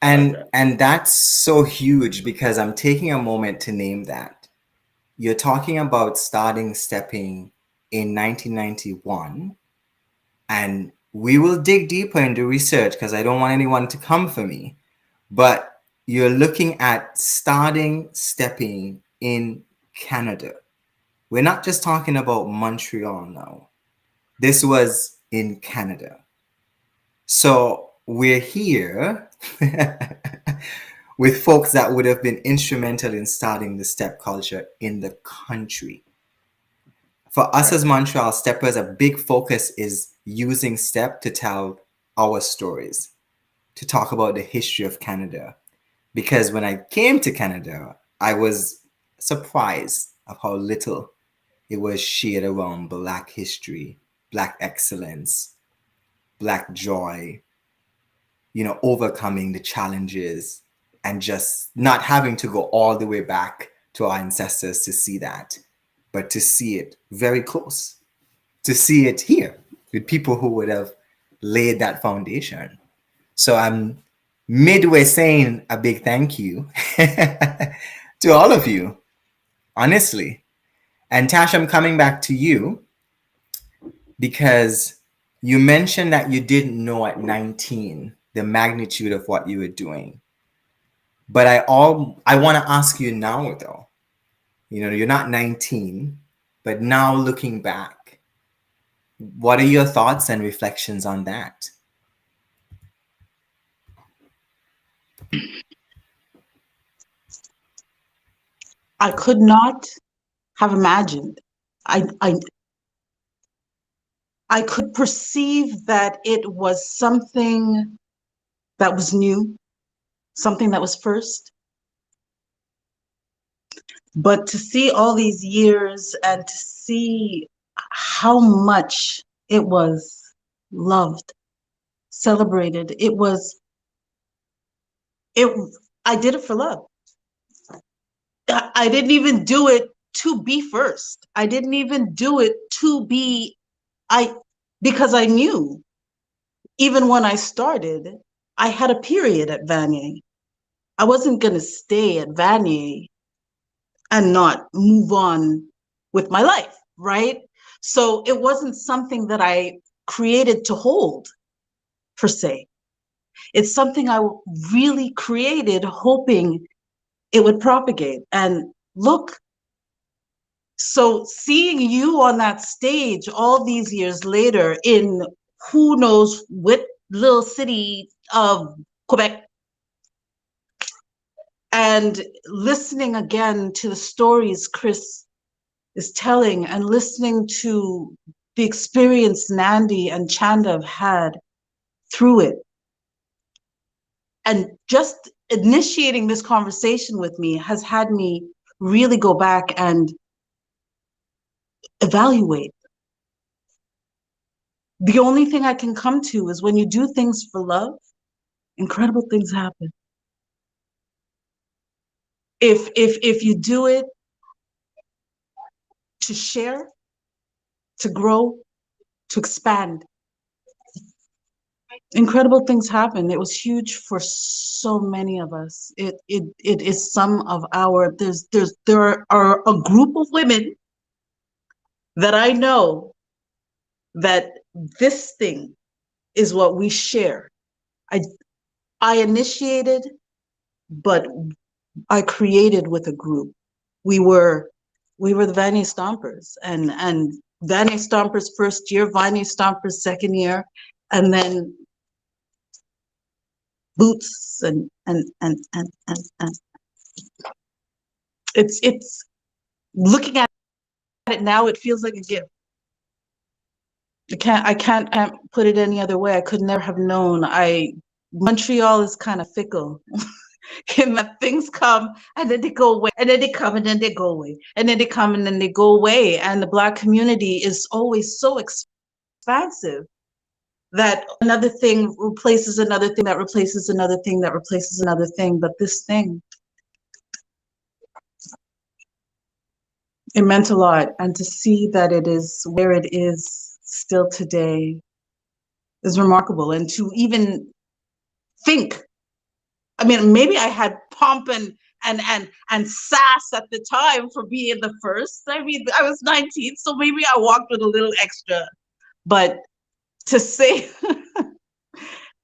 And that. and that's so huge because I'm taking a moment to name that. You're talking about starting stepping in 1991, and we will dig deeper into research because I don't want anyone to come for me. But you're looking at starting stepping in Canada. We're not just talking about Montreal now. This was in Canada. So we're here with folks that would have been instrumental in starting the step culture in the country. For us Right. as Montreal steppers, a big focus is using step to tell our stories, to talk about the history of Canada. Because when I came to Canada, I was surprised of how little it was shared around Black history, Black excellence, Black joy, you know, overcoming the challenges and just not having to go all the way back to our ancestors to see that, but to see it very close, to see it here with people who would have laid that foundation. So I'm midway saying a big thank you to all of you, honestly. And Tash, I'm coming back to you because you mentioned that you didn't know at 19 the magnitude of what you were doing. But I want to ask you now though. You know, you're not 19, but now looking back, what are your thoughts and reflections on that? I could not have imagined. I, I, I could perceive that it was something that was new, something that was first. But to see all these years and to see how much it was loved, celebrated, it, I did it for love. I didn't even do it to be first. I didn't even do it to be, because I knew even when I started, I had a period at Vanier. I wasn't going to stay at Vanier and not move on with my life, right? So it wasn't something that I created to hold, per se. It's something I really created hoping it would propagate. And look, so seeing you on that stage all these years later in who knows what little city of Quebec, and listening again to the stories Chris is telling and listening to the experience Nandi and Chanda have had through it. And just initiating this conversation with me has had me really go back and evaluate. The only thing I can come to is when you do things for love, incredible things happen. If you do it to share, to grow, to expand, incredible things happen. It was huge for so many of us. It is some of our, there are a group of women that I know that this thing is what we share. I initiated, but I created with a group. We were the Vanier Stompers, and Vanier Stompers first year, Vanier Stompers second year, and then Boots and it's looking at it now, it feels like a gift. I can't put it any other way. I could never have known. Montreal is kind of fickle. In that things come and then they go away, and then they come and then they go away, and then they come and then they go away. And the Black community is always so expansive that another thing replaces another thing that replaces another thing that replaces another thing. But this thing, it meant a lot. And to see that it is where it is still today is remarkable. And to even think, I mean, maybe I had pomp and sass at the time for being the first. I mean, I was 19, so maybe I walked with a little extra. But to say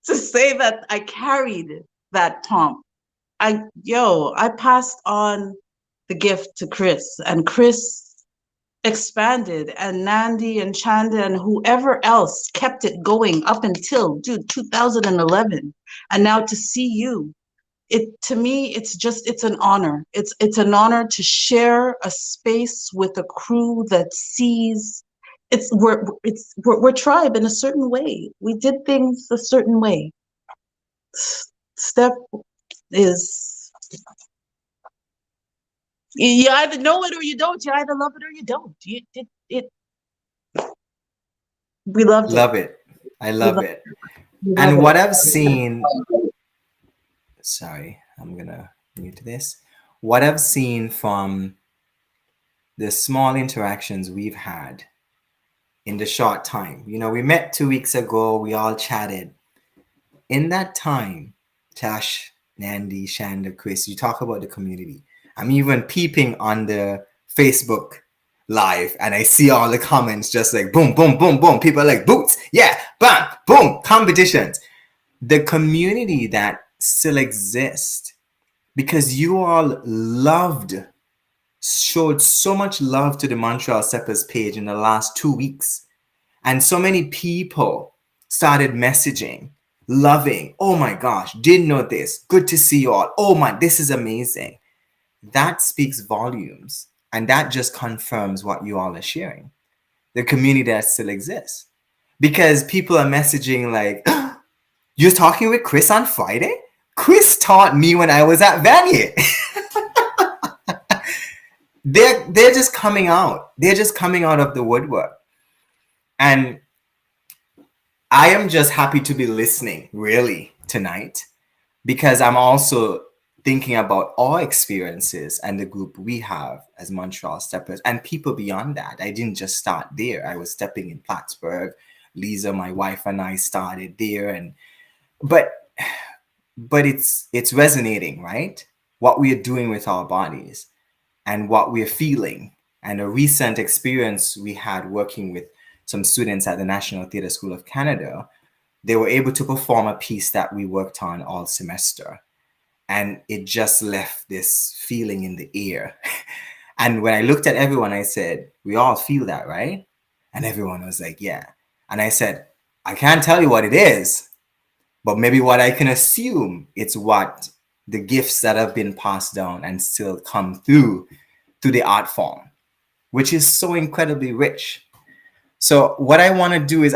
to say that I carried that pomp, I passed on the gift to Chris, and Chris expanded, and Nandi and Chanda and whoever else kept it going up until 2011. And now to see you, to me, it's an honor. It's an honor to share a space with a crew that sees we're tribe in a certain way. We did things a certain way. Steph is, you either know it or you don't. You either love it or you don't. We loved it. Love it. I love it. And what I've seen, sorry, I'm gonna mute this. What I've seen from the small interactions we've had in the short time, we met 2 weeks ago, we all chatted. In that time, Tash, Nandi, Shanda, Chris, you talk about the community. I'm even peeping on the Facebook live and I see all the comments just like boom, boom, boom, boom. People are like, Boots, yeah, bam, boom, competitions. The community that still exists because you all showed so much love to the Montreal Steppers page in the last 2 weeks. And so many people started messaging, loving, oh my gosh, didn't know this, good to see you all, oh my, this is amazing. That speaks volumes, and that just confirms what you all are sharing. The community that still exists. Because people are messaging like, you're talking with Chris on Friday? Chris taught me when I was at Vanier. They're just coming out. They're just coming out of the woodwork. And I am just happy to be listening, really, tonight, because I'm also thinking about our experiences and the group we have as Montreal Steppers and people beyond that. I didn't just start there. I was stepping in Plattsburgh. Lisa, my wife, and I started there, and but it's resonating, right? What we are doing with our bodies and what we're feeling. And a recent experience we had working with some students at the National Theatre School of Canada, they were able to perform a piece that we worked on all semester. And it just left this feeling in the air. And when I looked at everyone, I said, we all feel that, right? And everyone was like, yeah. And I said, I can't tell you what it is, but maybe what I can assume it's what the gifts that have been passed down and still come through to the art form, which is so incredibly rich. So what I want to do is,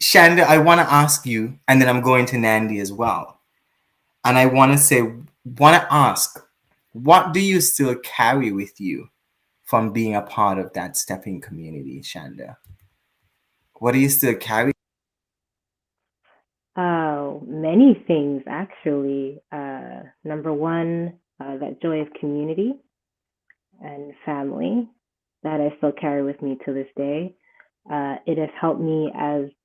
Shanda, I want to ask you, and then I'm going to Nandi as well. And I want to ask, what do you still carry with you from being a part of that stepping community, Shanda? What do you still carry? Oh, many things actually. Number one, that joy of community and family that I still carry with me to this day. It has helped me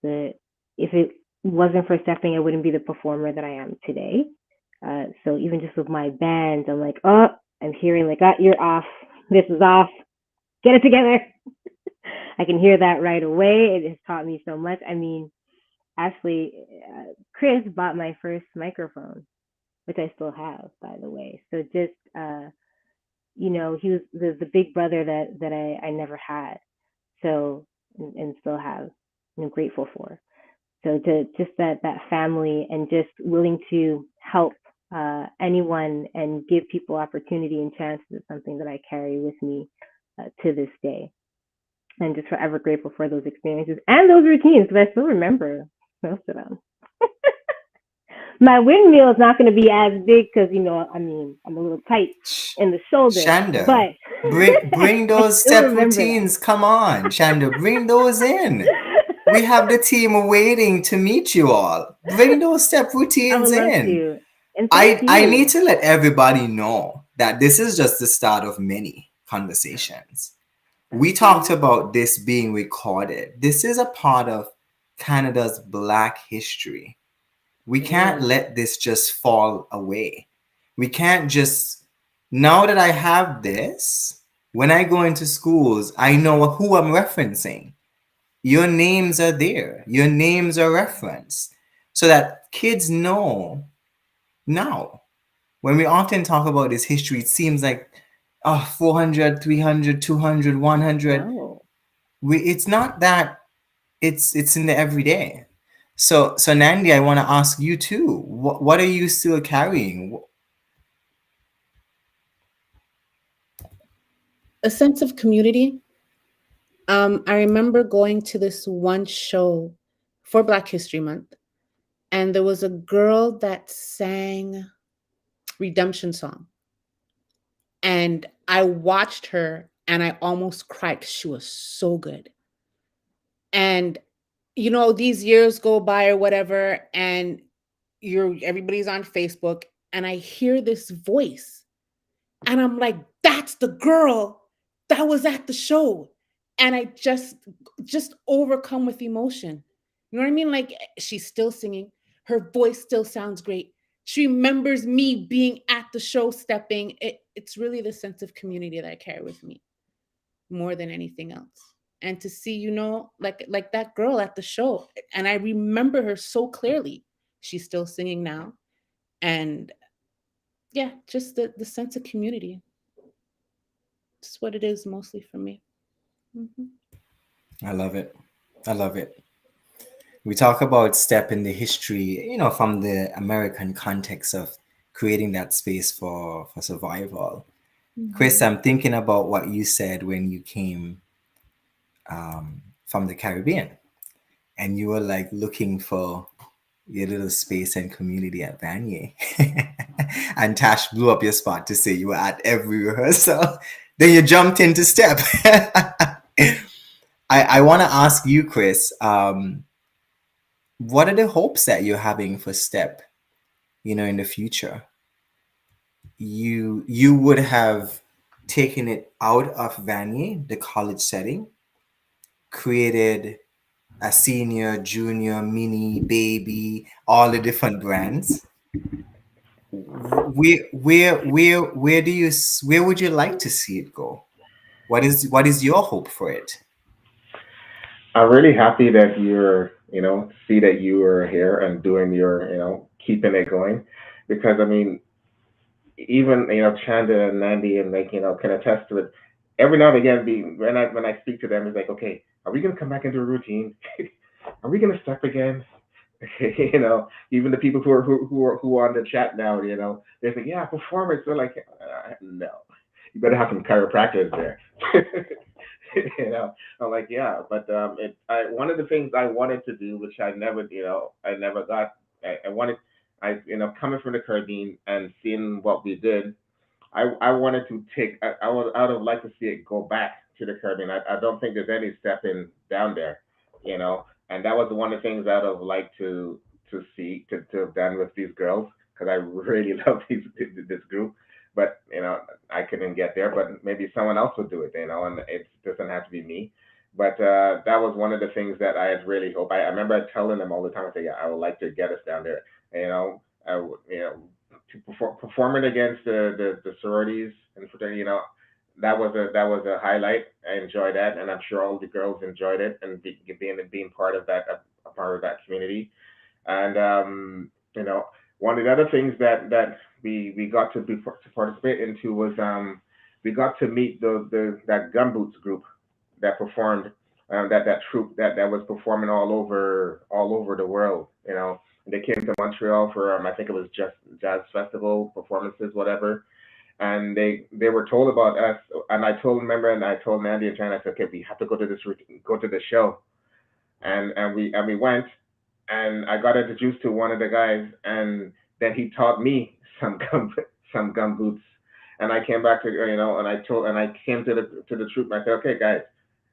if it wasn't for stepping, I wouldn't be the performer that I am today. So even just with my band, I'm like, oh, I'm hearing like, you're off. This is off. Get it together. I can hear that right away. It has taught me so much. I mean, actually, Chris bought my first microphone, which I still have, by the way. So just, he was the big brother that I never had. So, and still have, and I'm grateful for. So to just that family and just willing to help anyone and give people opportunity and chances is something that I carry with me to this day. And just forever grateful for those experiences and those routines because I still remember most of them. My windmill is not going to be as big because, I'm a little tight in the shoulder. Shanda, but bring those step routines. That. Come on, Shanda, bring those in. We have the team waiting to meet you all. Bring those step routines in. I need to let everybody know that this is just the start of many conversations. We talked about this being recorded. This is a part of Canada's Black history. We can't let this just fall away. We can't just, now that I have this, when I go into schools, I know who I'm referencing. Your names are there. Your names are referenced so that kids know now. When we often talk about this history, it seems like 400, 300, 200, 100. Oh. It's not that. It's in the everyday. So Nandi, I want to ask you too. What are you still carrying? A sense of community. I remember going to this one show for Black History Month, and there was a girl that sang Redemption Song. And I watched her and I almost cried because she was so good. And, these years go by or whatever, and everybody's on Facebook, and I hear this voice. And I'm like, that's the girl that was at the show. And I just overcome with emotion. You know what I mean? Like, she's still singing. Her voice still sounds great. She remembers me being at the show stepping. It's really the sense of community that I carry with me more than anything else. And to see, like that girl at the show. And I remember her so clearly. She's still singing now. And yeah, just the sense of community. It's what it is mostly for me. I love it. I love it. We talk about step in the history, from the American context of creating that space for survival. Chris, I'm thinking about what you said when you came from the Caribbean and you were like looking for your little space and community at Vanier. And Tash blew up your spot to say you were at every rehearsal. Then you jumped into step. I want to ask you, Chris, what are the hopes that you're having for step, in the future? You would have taken it out of Vanier, the college setting, created a senior, junior, mini, baby, all the different brands. Where do you where would you like to see it go? What is your hope for it? I'm really happy that see that you are here and doing keeping it going, because I mean, even Chanda and Nandi and like can attest to it. Every now and again, when I speak to them, it's like, okay, are we gonna come back into a routine? Are we gonna step again? Even the people who are on the chat now, they're like, yeah, performance. They're like, no, you better have some chiropractors there. you know, I'm like, yeah, but one of the things I wanted to do, which I never got. I wanted, coming from the Caribbean and seeing what we did, I wanted to take. I would like to see it go back to the Caribbean. I don't think there's any stepping down there, and that was one of the things I'd have liked to have done with these girls, because I really love this group. But I couldn't get there. But maybe someone else would do it, and it doesn't have to be me. But that was one of the things that I had really hoped. I remember telling them all the time. I say, yeah, I would like to get us down there. To performing against the sororities and fraternity, that was a highlight. I enjoyed that, and I'm sure all the girls enjoyed it, and being part of that, a part of that community. And one of the other things that we got to participate into was, we got to meet that Gumboots group that performed, that troupe that was performing all over the world. They came to Montreal for, I think it was just jazz festival performances, whatever. And they were told about us, and I told Mandy and Jan, I said, okay, we have to go to the show. And we went, and I got introduced to one of the guys, and then he taught me some gum boots. And I came back to, and I came to the troupe, and I said, okay, guys,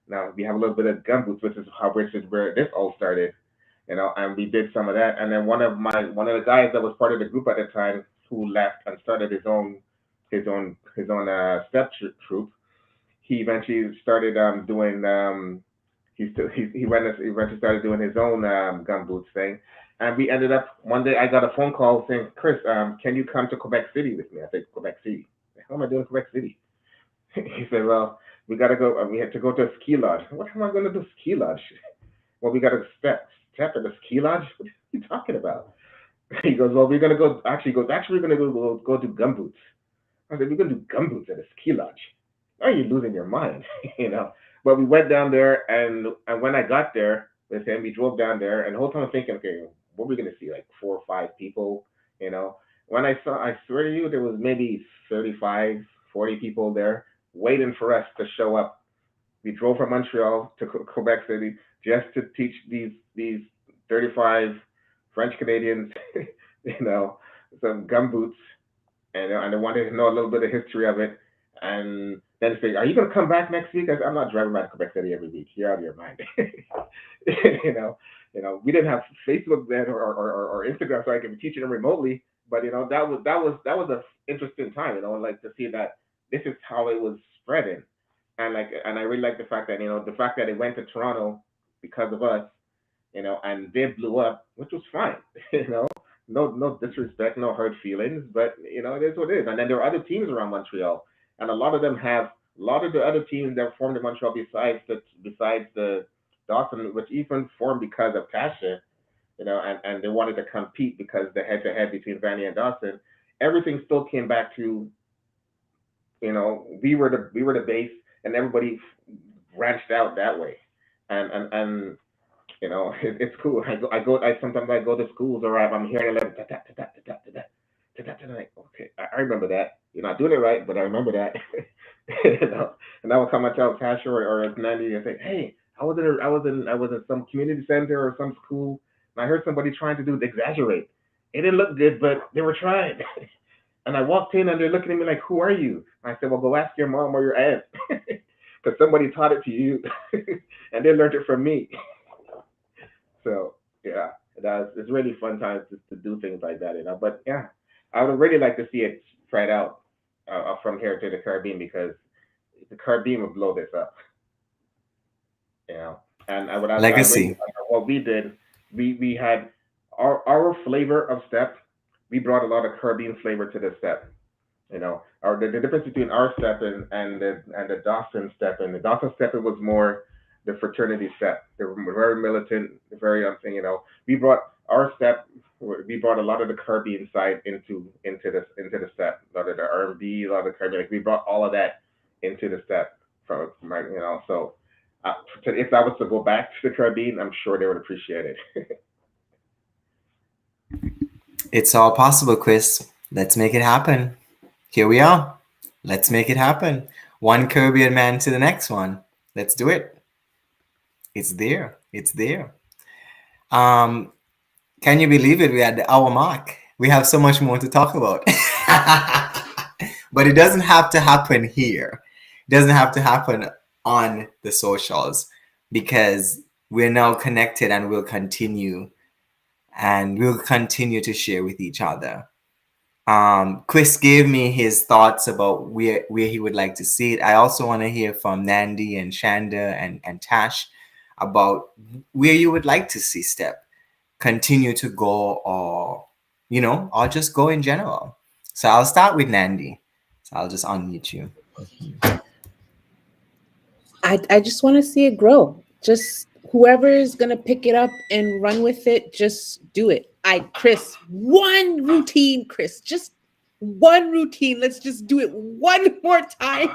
now we have a little bit of gum boots, which is where this all started. And we did some of that. And then one of the guys that was part of the group at the time, who left and started his own step troupe, he eventually started doing, he eventually started doing his own gum boots thing. And we ended up, one day I got a phone call saying, Chris, can you come to Quebec City with me? I said, Quebec City? How am I doing in Quebec City? He said, well, we got to go. We had to go to a ski lodge. What am I going to do ski lodge? Well, we got to step at the ski lodge. What are you talking about? He goes, well, we're going to go. Actually, he goes, actually, we're going to go do gum boots. I said, we're going to do gum boots at a ski lodge. Are you losing your mind? But we went down there, and when I got there with him, we drove down there, and the whole time I'm thinking, okay, what are we going to see? Like 4 or 5 people, you know? When I swear to you, there was maybe 35, 40 people there waiting for us to show up. We drove from Montreal to Quebec City just to teach these 35 French Canadians, you know, some gum boots, and they wanted to know a little bit of history of it. And then they say, "Are you going to come back next week?" I said, "I'm not driving back to Quebec City every week. You're out of your mind." you know, we didn't have Facebook then, or Instagram, so I could be teaching them remotely. But that was an interesting time, and like to see that this is how it was spreading. And I really like the fact that it went to Toronto because of us, and they blew up, which was fine. you know, no disrespect, no hurt feelings, but it is what it is. And then there are other teams around Montreal, and a lot of the other teams that formed in Montreal besides the Dawson, which even formed because of Tasha, and they wanted to compete because the head to head between Vanny and Dawson, everything still came back to, we were the base, and everybody branched out that way. And it's cool. I sometimes I go to schools, or I'm hearing like like, okay, I remember that. You're not doing it right, but I remember that. And I will come and tell Tasha or Nandy and say, hey, I was in some community center or some school And I heard somebody trying to do exaggerate. It didn't look good, but they were trying. And I walked in and they're looking at me like, "Who are you?" And I said, "Well, go ask your mom or your aunt, because somebody taught it to you, and they learned it from me." So yeah, it's really fun times to do things like that, you know. But yeah, I would really like to see it spread out from here to the Caribbean, because the Caribbean would blow this up, you know. And I really, Legacy. what we did, we had our flavor of step. We brought a lot of Caribbean flavor to the step. You know, or the difference between our step and the Dawson step. And the Dawson step, it was more the fraternity step. They were very militant, very you know. We brought our step. We brought a lot of the Caribbean side into the step. A lot of the R&B, a lot of the Caribbean. Like we brought all of that into the step from my, you know. So if I was to go back to the Caribbean, I'm sure they would appreciate it. It's all possible, Chris. Let's make it happen. Here we are. Let's make it happen. One Caribbean man to the next one. Let's do it. It's there. It's there. Um, can you believe it? We had the hour mark. We have so much more to talk about. But it doesn't have to happen here. It doesn't have to happen on the socials, because we're now connected and we'll continue to share with each other. Chris gave me his thoughts about where he would like to see it. I also want to hear from Nandi and Shanda and Tash about where you would like to see Step continue to go, or or just go in general. So I'll start with Nandi. So I'll just unmute you. I just want to see it grow. Just whoever is gonna pick it up and run with it, just do it. Chris, one routine, Chris, just one routine. Let's just do it one more time.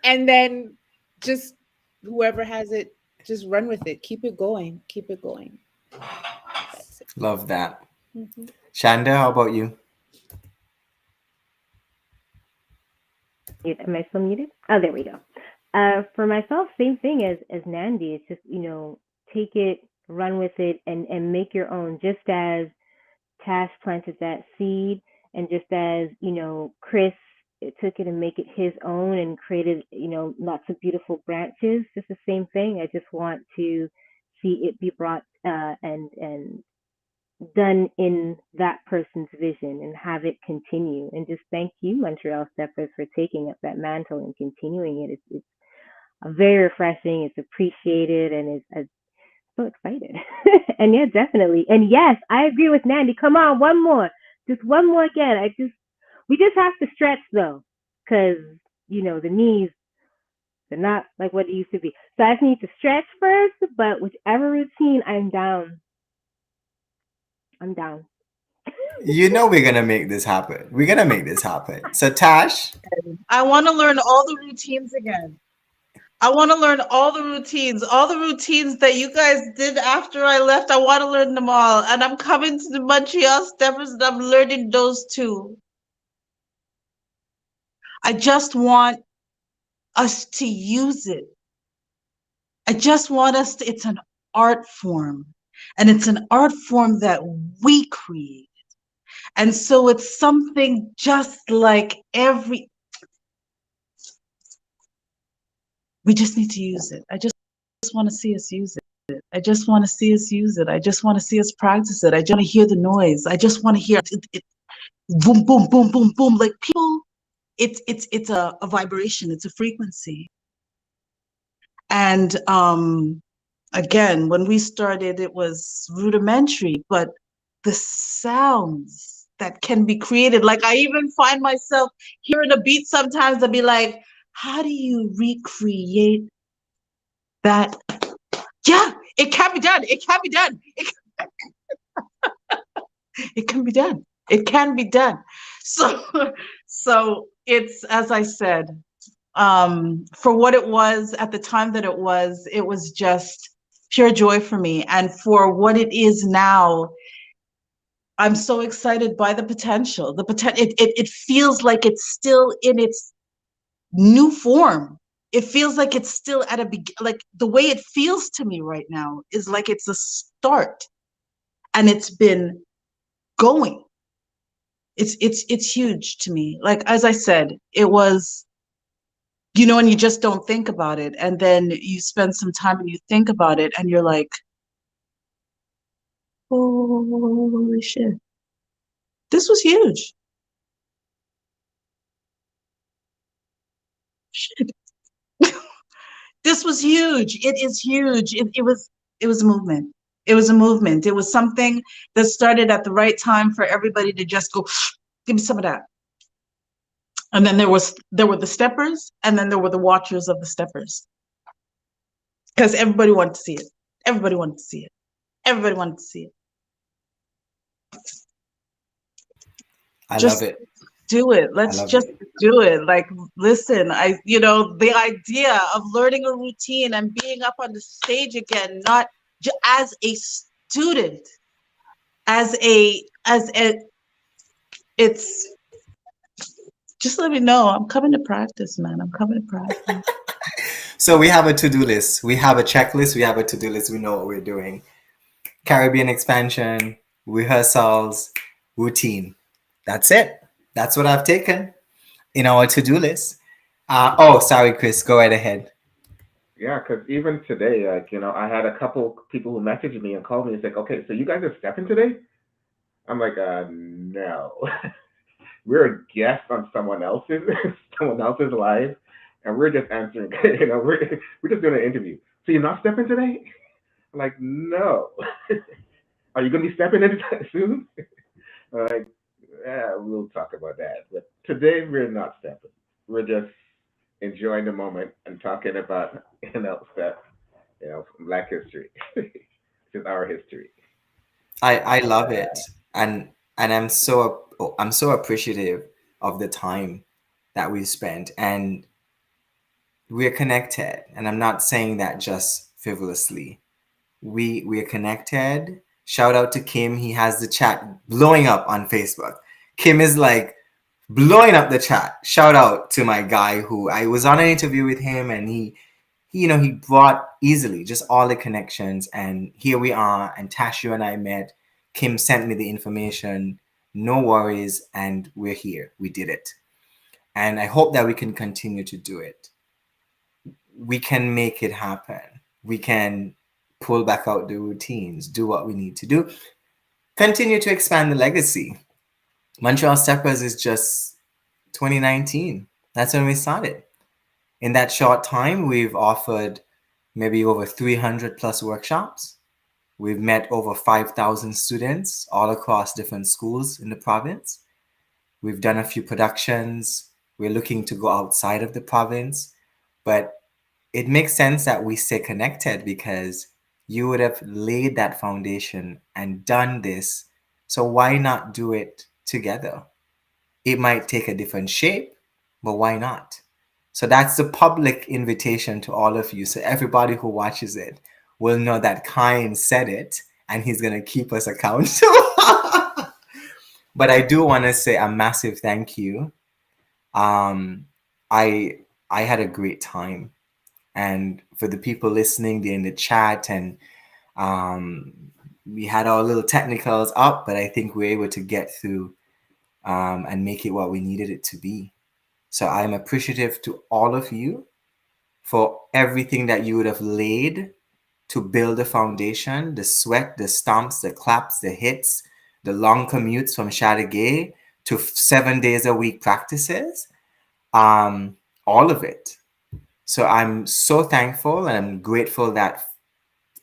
And then just whoever has it, just run with it. Keep it going. Keep it going. That's it. Love that. Shanda, how about you? Am I still muted? Oh, there we go. For myself, same thing as Nandi. It's just, take it, run with it, and make your own. Just as Tash planted that seed, and just as Chris took it and make it his own and created lots of beautiful branches. Just the same thing. I just want to see it be brought and done in that person's vision, and have it continue. And just thank you, Montreal Steppers, for taking up that mantle and continuing it. It's very refreshing. It's appreciated, and it's so excited. And yeah, definitely. And yes, I agree with Nandi. Come on, one more, just one more again. We just have to stretch though, because the knees, they're not like what it used to be. So I just need to stretch first. But whichever routine, I'm down. I'm down. We're gonna make this happen. We're gonna make this happen. So Tash, I want to learn all the routines again. I want to learn all the routines that you guys did after I left. I want to learn them all. And I'm coming to the Montreal Steppers and I'm learning those too. I just want us to use it. I just want us to, it's an art form. And it's an art form that we create. And so it's something just like we just need to use it. I just want to see us use it. I just want to see us use it. I just want to see us practice it. I just want to hear the noise. I just want to hear it boom, boom, boom, boom, boom. Like people, it's a vibration. It's a frequency. And again, when we started, it was rudimentary, but the sounds that can be created, like I even find myself hearing a beat sometimes and be like, how do you recreate that? Yeah, it can be done. It can be done. It can be done. It can be done. So it's, as I said, for what it was at the time that it was just pure joy for me. And for what it is now, I'm so excited by the potential. It feels like it's still in its new form. it feels like it's still at like the way it feels to me right now is like it's a start, and it's been going. It's huge to me. Like, as I said, it was, and you just don't think about it, and then you spend some time and you think about it, and you're like, holy shit, this was huge. Shit. This was huge. It is huge. It was a movement. It was a movement. It was something that started at the right time for everybody to just go, give me some of that. And then there were the steppers, and then there were the watchers of the steppers. Because everybody wanted to see it. Everybody wanted to see it. Everybody wanted to see it. I Just love it. do it. Let's just do it. Like, listen, the idea of learning a routine and being up on the stage again, not as a student, as a, it's, just let me know. I'm coming to practice, man. I'm coming to practice. So we have a to-do list. We have a checklist. We have a to-do list. We know what we're doing. Caribbean expansion, rehearsals, routine. That's it. That's what I've taken in our to-do list. Sorry, Chris. Go right ahead. Yeah, because even today, like, I had a couple people who messaged me and called me and said, okay, so you guys are stepping today? I'm like, no. We're a guest on someone else's live, and we're just answering. We're just doing an interview. So you're not stepping today? I'm like, no. Are you gonna be stepping in soon? I'm like, yeah, we'll talk about that. But today we're not stepping. We're just enjoying the moment and talking about stuff, Black history, which is our history. I love it, and I'm so appreciative of the time that we spent, and we're connected. And I'm not saying that just frivolously. We're connected. Shout out to Kim. He has the chat blowing up on Facebook. Kim is like blowing up the chat. Shout out to my guy who I was on an interview with him, and he brought easily just all the connections, and here we are. And Tashu and I met. Kim sent me the information. No worries, and we're here. We did it, and I hope that we can continue to do it. We can make it happen. We can pull back out the routines, do what we need to do, continue to expand the legacy. Montreal Steppers is just 2019. That's when we started. In that short time, we've offered maybe over 300 plus workshops. We've met over 5,000 students all across different schools in the province. We've done a few productions. We're looking to go outside of the province. But it makes sense that we stay connected, because you would have laid that foundation and done this. So why not do it together? It might take a different shape, but why not? So that's the public invitation to all of you. So everybody who watches it will know that Kyan said it, and he's going to keep us accountable. But I do want to say a massive thank you. I had a great time. And for the people listening, they're in the chat, and we had our little technicals up, but I think we're able to get through and make it what we needed it to be. So I'm appreciative to all of you for everything that you would have laid to build the foundation, the sweat, the stomps, the claps, the hits, the long commutes from Chateauguay to 7 days a week practices, all of it. So I'm so thankful, and I'm grateful that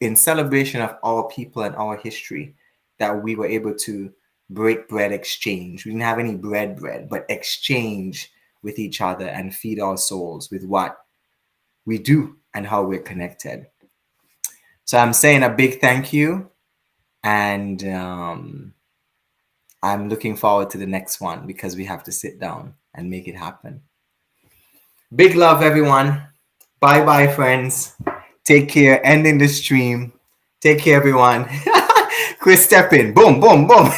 in celebration of our people and our history, that we were able to break bread, exchange. We didn't have any bread, but exchange with each other and feed our souls with what we do and how we're connected. So I'm saying a big thank you, and I'm looking forward to the next one, because we have to sit down and make it happen. Big love, everyone. Bye, friends. Take care. Ending the stream. Take care, everyone. Chris, step in. Boom, boom, boom.